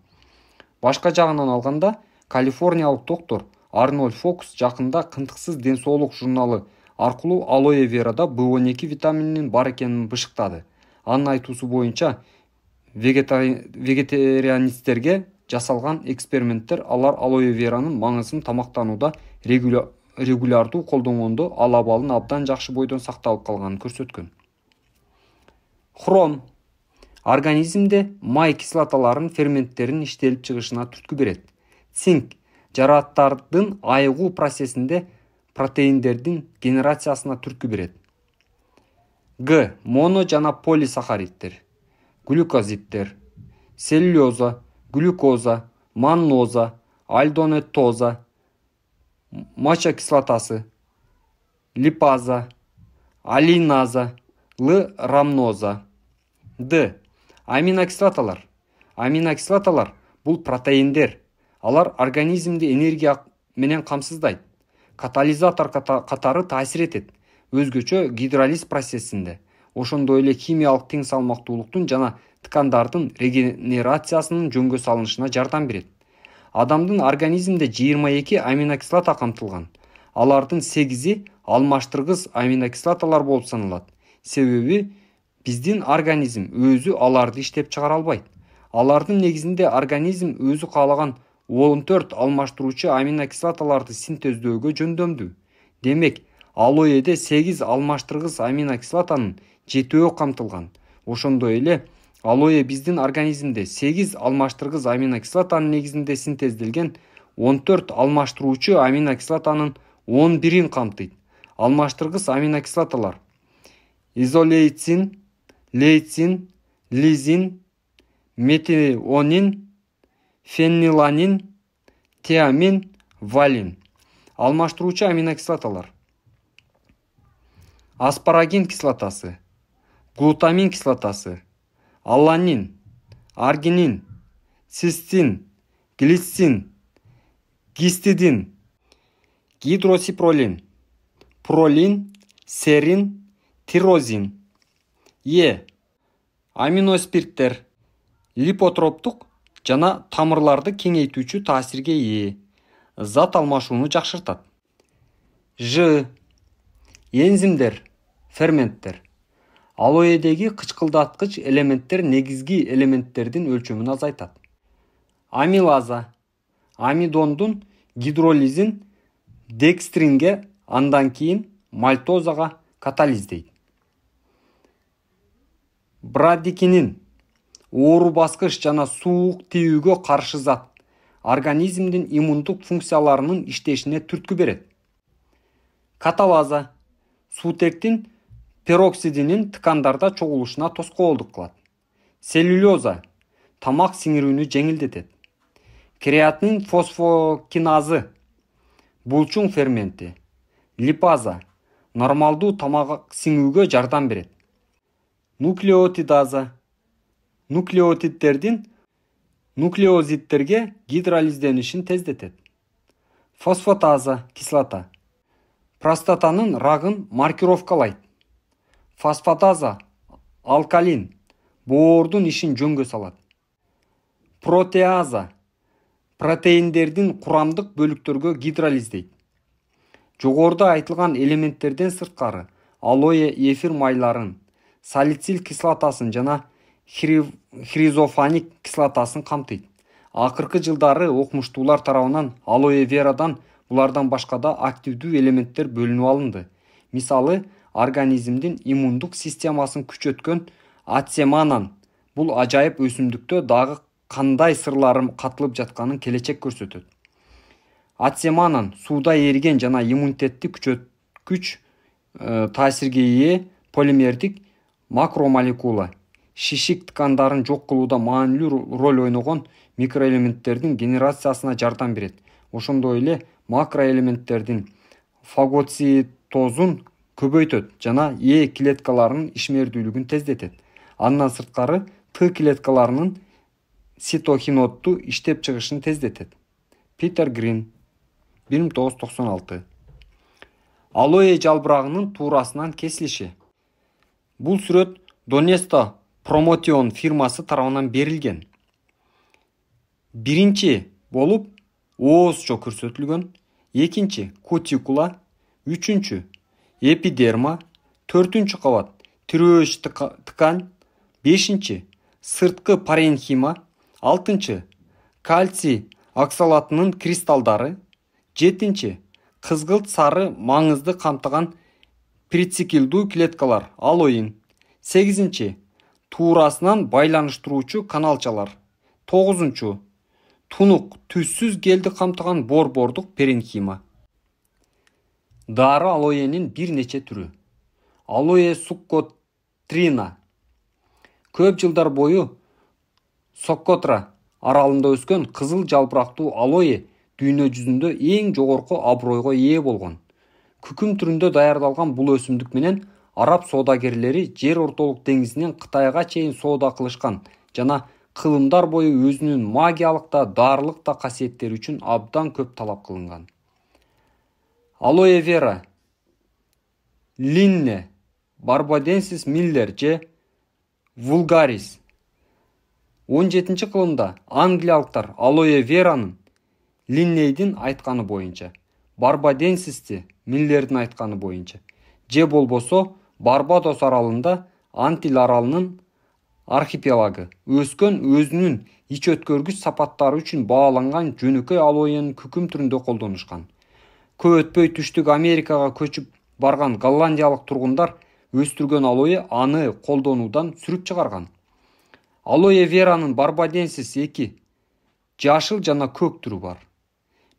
Башка жагынан алганда, калифорниялык доктор Арнольд Фокс жакында Кынтыксыз ден соолук журналы аркылуу алоэ верада B12 витамининин бар экенин бышыктады. Анын айтуусу боюнча, вегетарианисттерге жасалган эксперименттер алар алоэ веранын маңызын тамактанууда регулярдуу колдонгондо ал абалын абдан жакшы бойдон сакталып калганын көрсөткөн. Хром организмде май кислоталарынын ферменттеринин иштелип чыгышына түрткү берет. Цинк жарааттардын айыгуу процессинде протеиндердин генерациясына түрткү берет. Г. Моно жана полисахариддер, глюкозиддер, целлюлоза, глюкоза, манноза, альдонетоза, мача кислотасы, липаза, алиназа, Л-рамноза. Д. Аминокислоталар. Аминокислоталар бул протеиндер. Алар организмди энергия менен камсыздайт. Катализатор катары таасир этет. Өзгөчө гидролиз процессинде. Ошондой эле химиялык тең салмактуулуктун жана ткандардын регенерациясынын жөнгө салынышына жардам берет. Адамдын организмде 22 аминокислота камтылган. Алардын 8-и алмаштыргыс аминокислоталар болуп саналат. Себеби биздин организм өзү аларды иштеп чыгара албайт. Алардын негизинде организм өзү каалаган 14 алмаштыруучу аминокислоталарды синтездөөгө жөндөмдүү. Демек, алоэде 8 алмаштыргыс аминокислотанын 7-өө камтылган. Ошондой эле алоэ биздин организмде 8 алмаштыргыс аминокислотанын негизинде синтезделген 14 алмаштыруучу аминокислотанын 11-ин камтыйт. Алмаштыргыс аминокислоталар: изолейцин, лейцин, лизин, метионин, фениланин, тиамин, валин. Алмаштыруучу аминокислоталар: аспарагин кислотасы, глутамин кислотасы, аланин, аргинин, цистин, глицин, гистидин, гидросипролин, пролин, серин, тирозин. Е. Аминоспирттер липотроптук жана тамырларды кеңейтүүчү таасирге ээ. Зат алмашууну жакшыртат. Ж. Энзимдер, ферменттер. Алоэдеги кычкылдаткыч элементтер негизги элементтердин өлчөмүн азайтат. Амилаза амидондун гидролизин декстринге, андан кийин мальтозага катализдейт. Брадикинин оору баскыч жана суук тийүүгө каршы зат организмдин иммундук функцияларынын иштешине түрткү берет. Каталаза суутектин пероксидинин ткандарда чогулушуна тоскоолдук кылат. Целлюлоза тамак сиңирүүнү жеңилдетет. креатин фосфокиназы, булчуң ферменти, липаза, нормалдуу тамак сиңүүгө жардам берет. Нуклеотидаза, нуклеотидтердин нуклеозидтерге гидролизденишин тездетет. Фосфатаза кислота, простатанын рагын маркировкалайт. Фосфатаза алкалин, боордун ишин жөнгө салат. Протеаза, протеиндердин курамдык бөлүктөргө гидролиздейт. Жогоруда айтылган элементтерден сырткары алоэ эфир майларын, салицил кислотасын жана хризофаник кислотасын камтыйт. Акыркы жылдары окумуштуулар тарабынан алоэ верадан булардан башка да активдүү элементтер бөлүнүп алынды. Мисалы, организмдин иммундук системасын күчөткөн ацеманан бул ажайып өсүмдүктө дагы кандай сырлары катылып жатканын келечек көрсөтөт. Ацеманан сууда эриген жана иммунитетти күчөткүч таасирге ээ полимердик макромолекула, шишик ткандарын жок кылууда маанилүү роль ойногон микроэлементтердин генерациясына жардам берет. Ошондой эле макроэлементтердин фагоцитозун көбөйтөт жана Е клеткаларынын ишмердүүлүгүн тездетет. Андан сырткары Т клеткаларынын цитохинотту иштеп чыгышын тездетет. Питер Грин, 1996. Алоэ жалбырагынын туурасынан кесилиши. Бул сүрөт Донесто Промотион фирмасы тарабынан берилген. Биринчи болуп оозчо көрсөтүлгөн, экинчи кутикула, үчүнчү эпидерма, төртүнчү кабат тирөөч ткань, бешинчи сырткы паренхима, алтынчы кальций оксалатынын кристалдары, жетинчи кызгылт сары маңызды камтыган прицикилдүү клеткалар алоин, сегизинчи туурасынан байланыштыруучу каналчалар, тогузунчу тунук түссүз гелди камтыган борбордук паренхима. Дары алоэнин бир нече түрү. Алоэ суккотрина. Көп жылдар бою Соккотра аралында өскөн кызыл жалбырактуу алоэ дүйнө жүзүндө эң жогорку абройго ээ болгон. Күкүм түрүндө даярдалган бул өсүмдүк менен араб соодагерлери жер ортолук деңизинен Кытайга чейин соода кылышкан жана кылымдар бою өзүнүн магиялык да дарылык да касиеттери үчүн абдан көп талап кылынган. Алоэ вера, линне, барбаденсис миллер же вулгарис. 17 кылымда англиялыктар алоэ веранын линнейдин айтканы боюнча, барбаденсисти миллердин айтканы боюнча, же болбосо Барбадос аралында Антиль аралынын архипелагы өскөн өзүнүн ич өткөргүч сапаттары үчүн бааланган жөнөкөй алоэнин күкүм түрүндө колдонушкан. Көп өтпөй Түштүк Америкага көчүп барган голландиялык тургундар өстүргөн алоэ аны колдонуудан сүрүп чыгарган. Алоэ веранын барбаденсис 2 жашыл жана көк түрү бар.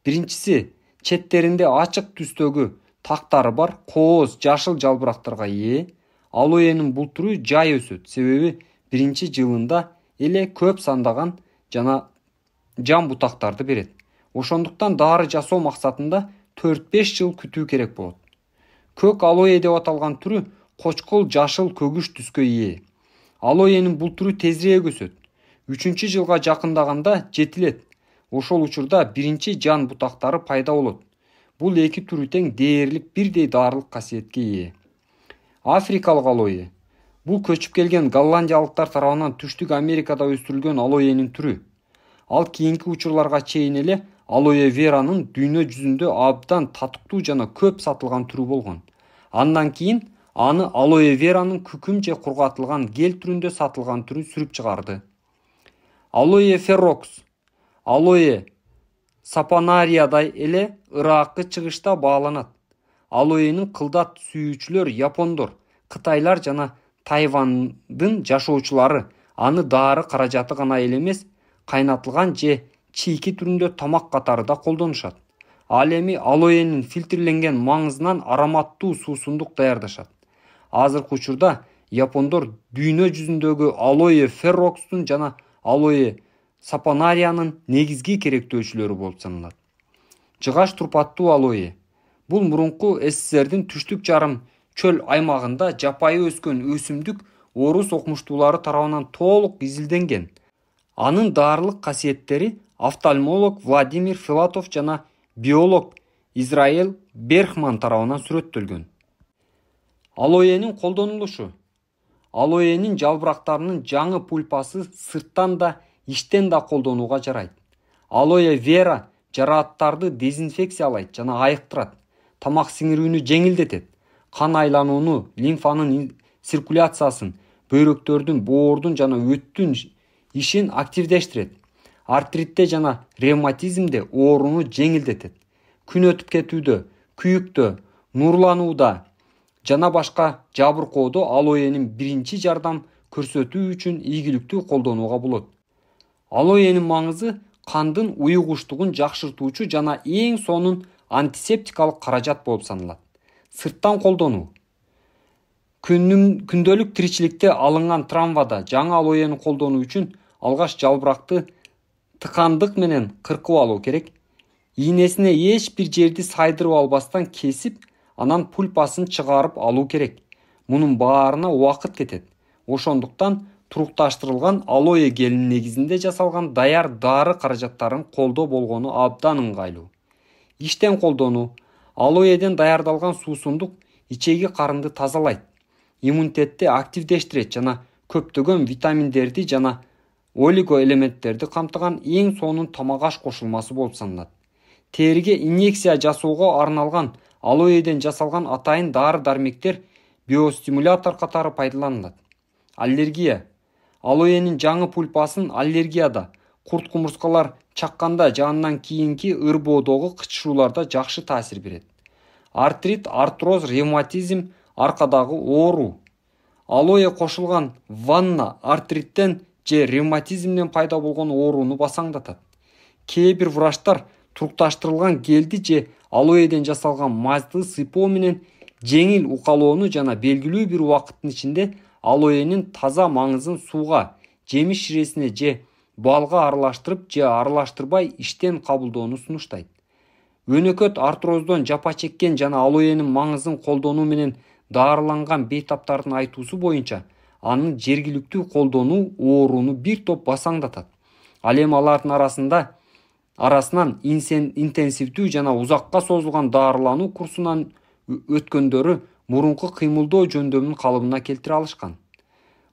Биринчиси четтеринде ачык түстөгү тактары бар кооз жашыл жалбырактарга ээ. Алоэнин бул түрү жай өсөт, себеби биринчи жылында эле көп сандаган жана жан бутактарды берет. Ошондуктан дары жасоо максатында 4-5 жыл күтүү керек болот. Көк алоэ деп аталган түрү кочкол жашыл көгүш түскө ээ. Алоэнин бул түрү тезирээк өсөт. 3-чү жылга жакындаганда жетилет. Ошол учурда биринчи жан бутактары пайда болот. Бул эки түрү тең дээрлик бирдей дарылык касиетке ээ. Африкалык алоэ. Бул көчүп келген голландиялыктар тарабынан Түштүк Америкада өстүрүлгөн алоэнин түрү. Ал кийинки учурларга чейин эле алоэ веранын дүйнө жүзүндө абдан татыктуу жана көп сатылган түрү болгон. Андан кийин аны алоэ веранын күкүм же кургатылган гель түрүндө сатылган түрү сүрүп чыгарды. Алоэ ферокс. Алоэ сапонариядай эле Ыраккы чыгышта бааланат. Алоэнин кылдат сүйүүчүлөр япондор, кытайлар жана Тайвандын жашоочулары аны дары каражаты гана эле эмес, кайнатылган же чийки түрүндө тамак катары да колдонушат. Ал эми алоэнин фильтрленген маңызынан ароматтуу суусундук даярдашат. Азыркы учурда япондор дүйнө жүзүндөгү алоэ ферокстун жана алоэ сапонариянын негизги керектөөчүлөрү болуп саналат. Жыгаш турпаттуу алоэ. Бул мурунку СССРдин түштүк жарым чөл аймагында жапайы өскөн өсүмдүк орус окумуштуулары тарабынан толук изилденген. Анын даарылык касиеттери офтальмолог Владимир Филатов жана биолог Израиль Берхман тарабынан сүрөттөлгөн. Алоэнин колдонулушу. Алоэнин жалбырактарынын жаңы пульпасы сырттан да иштен да колдонууга жарайт. Алоэ вера жарааттарды дезинфекциялайт жана айыктырат. Тамак сиңирүүнү жеңилдетет. Кан айланууну, лимфанын циркуляциясын, бөйрөктөрдүн, боордун жана өттүн ишин активдештирет. Артритте жана ревматизмде ооруну жеңилдетет. Күн өтүп кетүүдө, күйүктө, нурланууда жана башка жабыркоодо алоэнин биринчи жардам көрсөтүү үчүн ийгиликтүү колдонууга болот. Алоэнин маңызы кандын уюгуштугун жакшыртуучу жана эң сонун антисептикалык каражат болуп саналат. Сырттан колдонуу. Күндөлүк тиричиликте алынган травмада жаңы алоэни колдонуу үчүн алгаш жалбыракты тыкандык менен кыркып алуу керек. Ийнесине эч бир жерди сайдырып албастан кесип, анан пульпасын чыгарып алуу керек. Мунун баарына убакыт кетет. Ошондуктан турукташтырылган алоэ гелинин негизинде жасалган даяр дары каражаттарын колдоо болгону абдан ыңгайлуу. Иштен колдонуу. Алоэден даярдалган суусундук ичеги карынды тазалайт, иммунитетти активдештирет жана көптөгөн витаминдерди жана олигоэлементтерди камтыган эң сонун тамак-аш кошулмасы болуп саналат. Териге инъекция жасоого арналган алоэден жасалган атайын дары-дармектер биостимулятор катары пайдаланылат. Аллергия. Алоэнин жаңы пульпасын аллергияда, курт-кумурскалар чакканда жанынан кийинки ырбоодогу кычышууларда жакшы таасир берет. Артрит, артроз, ревматизм, аркадагы оору. Алоэ кошулган ванна артриттен же ревматизмден пайда болгон ооруну басаңдатат. Кээ бир врачтар турукташтырылган гелди же алоэден жасалган мазды сыйпоо менен жеңил укалоону жана белгилүү бир убакыттын ичинде алоэнин таза маңызын сууга, жемиш ширесине же балга аралаштырып же аралаштырбай иштен кабылдоону сунуштайт. Өнөкөт артроздон жапа чеккен жана алоэнин маңызын колдонуу менен даарыланган бейтаптардын айтуусу боюнча, анын жергиликтүү колдонуу ооруну бир топ басаңдатат. Ал эми алардын арасынан интенсивдүү жана узакка созулган даарылануу курсунан өткөндөрү мурунку кыймылдоо жөндөмүн калыбына келтире алышкан.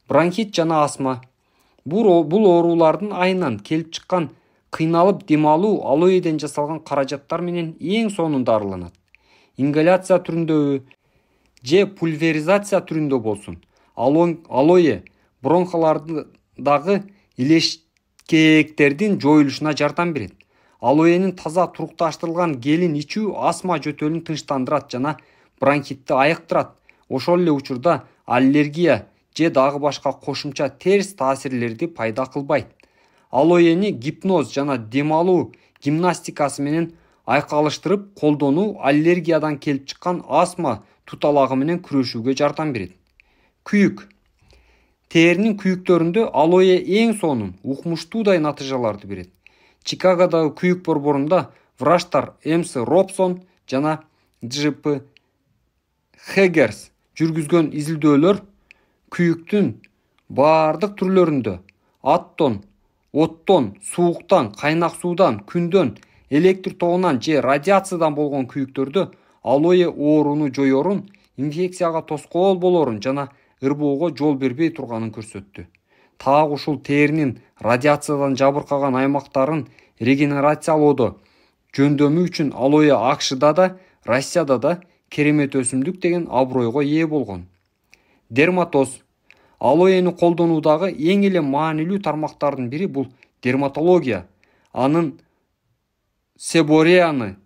Бронхит жана астма. Бул оорулардын айынан келип чыккан кыйналып дем алуу алоэден жасалган каражаттар менен эң сонун дарыланат. Ингаляция түрүндөбү же пульверизация түрүндө болсун, алоэ бронхолардагы илешкектердин жоюлушуна жардам берет. Алоэнин таза турукташтырылган гелин ичүү астма жөтөлүн тынчтандырат жана бронхитти айыктырат. Ошол эле учурда аллергия же дагы башка кошумча терс таасирлерди пайда кылбайт. Алоэни гипноз жана дем алуу гимнастикасы менен айкалыштырып колдонуу аллергиядан келип чыккан астма туталагы менен күрөшүүгө жардам берет. Күйүк. Теринин күйүктөрүндө алоэ эң сонун, укмуштуудай натыйжаларды берет. Чикагодагы күйүк борборунда врачтар М.С. Робсон жана Дж.П. Хеггерс жүргүзгөн изилдөөлөр күйүктүн баардык түрлөрүндө аттон, оттон, сууктан, кайнак суудан, күндөн, электр тогунан же радиациядан болгон күйүктөрдө алоэ ооруну жоёрун, инфекцияга тоскоол болорун жана ырбоого жол бербей турганын көрсөттү. Таак ушул теринин радиациядан жабыркаган аймактарын регенерациялоодо жөндөмү үчүн алоэ АКШда да, Россияда да керемет өсүмдүк деген абройго ээ болгон. Дерматоз. Алоэни колдонуудагы эң эле маанилүү тармактардын бири бул дерматология. Анын себореяны,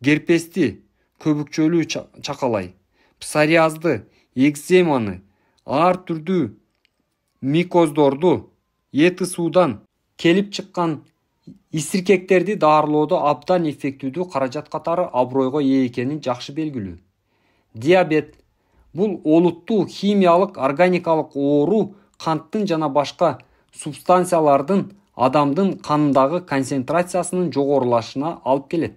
герпести, көбүкчөлүү чакалай, псориазды, экземаны, ар түрдүү микоздорду, эти суудан келип чыккан исиркектерди даарылоодо абдан эффективдүү каражат катары абройго ээ экени жакшы белгилүү. Диабет. Бул олуттуу химиялык, органикалык оору канттын жана башка субстанциялардын адамдын канындагы концентрациясынын жогорулашына алып келет.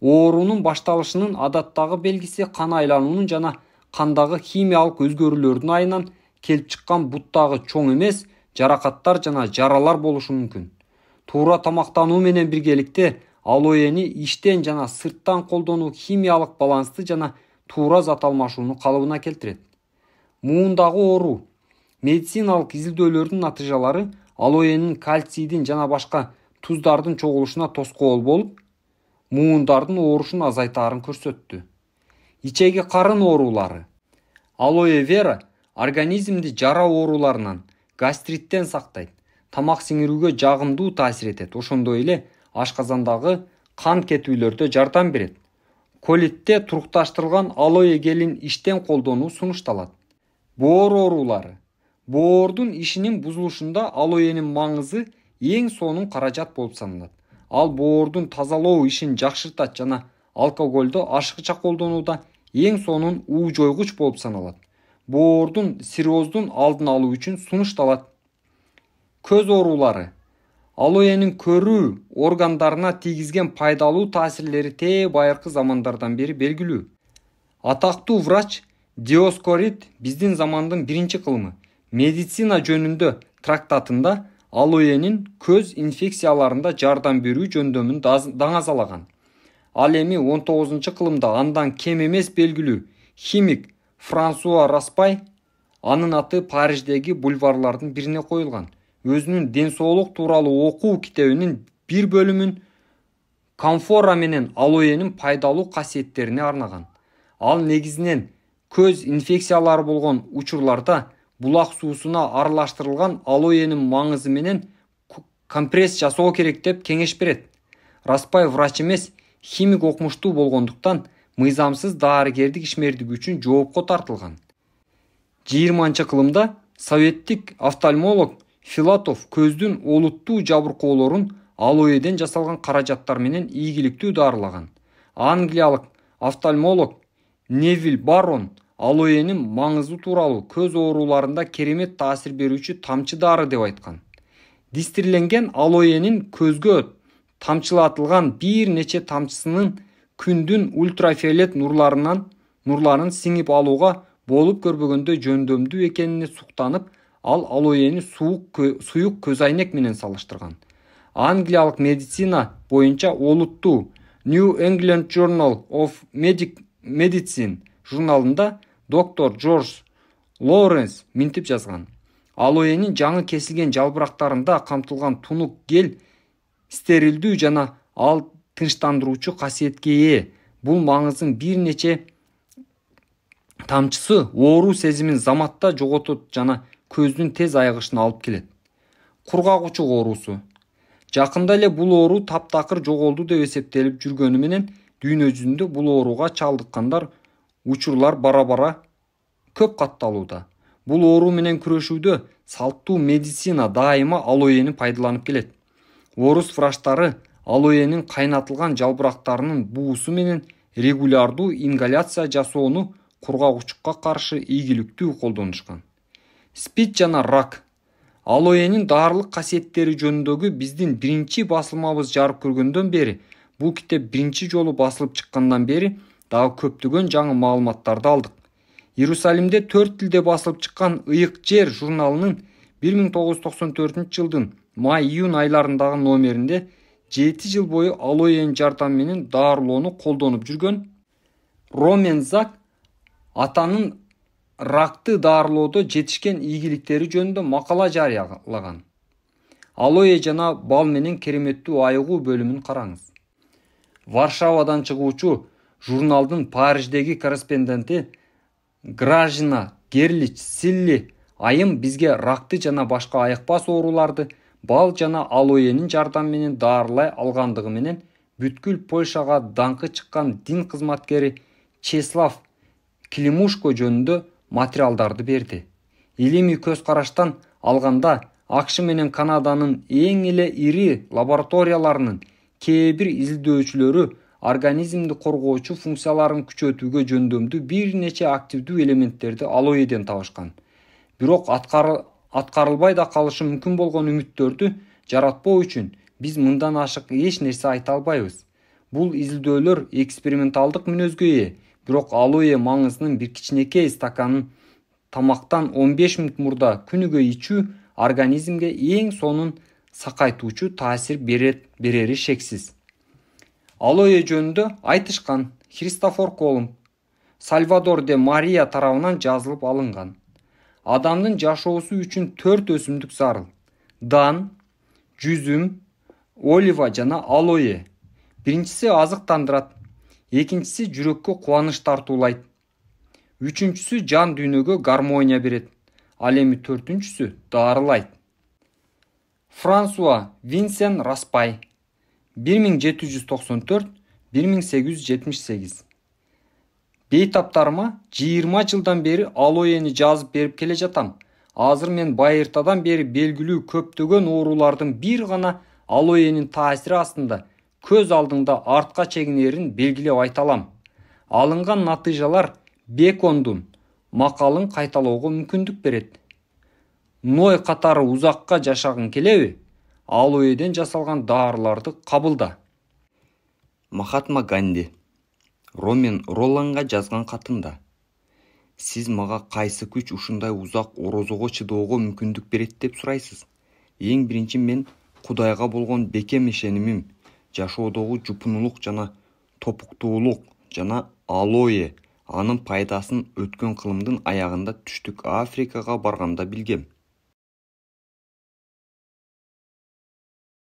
Оорунун башталышынын адаттагы белгиси кан айлануунун жана кандагы химиялык өзгөрүүлөрдүн айынан келип чыккан буттагы чоң эмес жаракаттар жана жаралар болушу мүмкүн. Туура тамактануу менен биргеликте алоэни иштен жана сырттан колдонуу химиялык балансты жана туура зат алмашууну калыбына келтирет. Муундагы оору. Медициналык изилдөөлөрдүн натыйжалары алоэнин кальцийдин жана башка туздардын чогулушуна тоскоол болуп, муундардын оорушун азайтаарын көрсөттү. Ичеги карын оорулары. Алоэ вера организмди жара ооруларынан, гастриттен сактайт, тамак сиңирүүгө жагымдуу таасир этет. Ошондой эле ашказандагы кан кетүүлөрдө жардам берет. Колитте турукташтырылган алоэ гелин иштен колдонуу сунушталат. Боор оорулары. Боордун ишинин бузулушунда алоэнин маңызы эң сонун каражат болуп саналат. Ал боордун тазалоо ишин жакшыртат жана алкоголду ашыкча колдонууда эң сонун уу жойгуч болуп саналат. Боордун цирроздун алдын алуу үчүн сунушталат. Көз оорулары. Алоэнин көрүү органдарына тийгизген пайдалуу таасирлери тээ байыркы замандардан бери белгилүү. Атактуу врач Диоскорид биздин замандын биринчи кылымы медицина жөнүндө трактатында алоэнин көз инфекцияларында жардам берүү жөндөмүн даңазалаган. Ал эми 19-кылымда андан кем эмес белгилүү химик Франсуа Распай анын аты Париждеги бульварлардын бирине коюлган. Өзүнүн ден соолук тууралуу окуу китебинин бир бөлүмүн камфора менен алоэнин пайдалуу касиеттерине арнаган. Ал негизинен көз инфекциялары болгон учурларда булак суусуна аралаштырылган алоэнин маңызы менен компресс жасоо керек деп кеңеш берет. Распай врач эмес, химик окумуштуу болгондуктан мыйзамсыз дарыгердик ишмердиги үчүн жоопко тартылган. 20-кылымда советтик офтальмолог Филатов көздүн олуттуу жабыркоолорун алоэден жасалган каражаттар менен ийгиликтүү дарылаган. Англиялык офтальмолог Невил Баррон алоэнин маңызы тууралуу көз ооруларында керемет таасир берүүчү тамчы дары деп айткан. Дистирленген алоэнин көзгө тамчылатылган бир нече тамчысынын күндүн ультрафиолет нурларын сиңип алууга болуп көрбөгөндөй жөндөмдүү экенине суктанып, ал алоэни суюк көз айнек менен салыштырган. Англиялык медицина боюнча олуттуу New England Journal of Medicine журналында доктор Джордж Лоуренс минтип жазган. Алоэнин жаңы кесилген жалбырактарында камтылган тунук гел стерилдүү жана ал тынчтандыруучу касиетке ээ. Бул маңызын бир нече тамчысы оору сезимин заматта жоготот жана көздүн тез айыгышына алып келет. Кургагучук оорусу. Жакында эле бул оору таптакыр жоголду деп эсептелип жүргөнү менен дүйнө жүзүндө бул ооруга чалдыккандар учурлар бара-бара көп катталууда. Бул оору менен күрөшүүдө салттуу медицина дайыма алоэни пайдаланып келет. Орус врачтары алоэнин кайнатылган жалбырактарынын буусу менен регулярдуу ингаляция жасоону кургагучукка каршы ийгиликтүү колдонушкан. СПИД жана рак. Алоэнин даарылык касиеттери жөнүндөгү биздин биринчи басылмабыз жарык көргөндөн бери, бул китеп биринчи жолу басылып чыккандан бери дагы көптөгөн жаңы маалыматтарды алдык. Иерусалимде 4 тилде басылып чыккан Ыйык жер журналынын 1994-жылдын май-июнь айларындагы номеринде 7 жыл бою алоэн жардам менен даарылоону колдонуп жүргөн Ромен Зак атанын ракты даарылоодо жетишкен ийгиликтери жөнүндө макала жарыялаган. Алоэ жана бал менен кереметтүү айыгуу бөлүмүн караңыз. Варшавадан чыгуучу журналдын Париждеги корреспонденти Гражина Герлич Силли айым бизге ракты жана башка айыкпас ооруларды бал жана алоэнин жардам менен даарылай алгандыгы менен бүткүл Польшага даңкы чыккан дин кызматкери Чеслав Климушко жөнүндө материалдарды берди. Илимий көз караштан алганда АКШ менен Канаданын эң эле ири лабораторияларынын кээ бир изилдөөчүлөрү организмди коргоочу функцияларын күчөтүүгө жөндөмдүү бир нече активдүү элементтерди алоэден табышкан. Бирок аткарылбай да калышы мүмкүн болгон үмүттөрдү жаратпоо үчүн биз мындан ашык эч нерсе айта албайбыз. Бул изилдөөлөр эксперименталдык мүнөзгө ээ, бирок алоэ маңызынын бир кичинекей стаканын тамактан 15 мүнөт мурда күнүгө ичүү организмге эң сонун сакайтуучу таасир берери шексиз. Алоэ жөнүндө айтышкан Христофор Колумб, Сальвадор де Мария тарабынан жазылып алынган. Адамдын жашоосу үчүн 4 өсүмдүк зарыл: дан, жүзүм, олива жана алоэ. Биринчиси азыктандырат, экинчиси жүрөккө кубаныч тартуулайт, үчүнчүсү жан дүйнөгө гармония берет, ал эми төртүнчүсү дарылайт. Франсуа Винсен Распай, 1794-1878. Бейтаптарыма 20 жылдан бери алоэни жазып берип келе жатам. Азыр мен байыртадан бери белгилүү көптөгөн оорулардын бир гана алоэнин таасири астында көз алдыңда артка чегинерин белгилеп айта алам. Алынган натыйжалар Бекондун макалын кайталоого мүмкүндүк берет. Ной катары узакка жашагың келеби? Алоэден жасалган дарыларды кабылда. Махатма Ганди Ромен Роланга жазган катында: сиз мага кайсы күч ушундай узак орозого чыдоого мүмкүндүк берет деп сурайсыз? Эң биринчи мен Кудайга болгон бекем ишенимим, жашоодогу жупунулук жана топуктуулук жана алоэ анын пайдасын өткөн кылымдын аягында түштүк Африкага барганда билгем.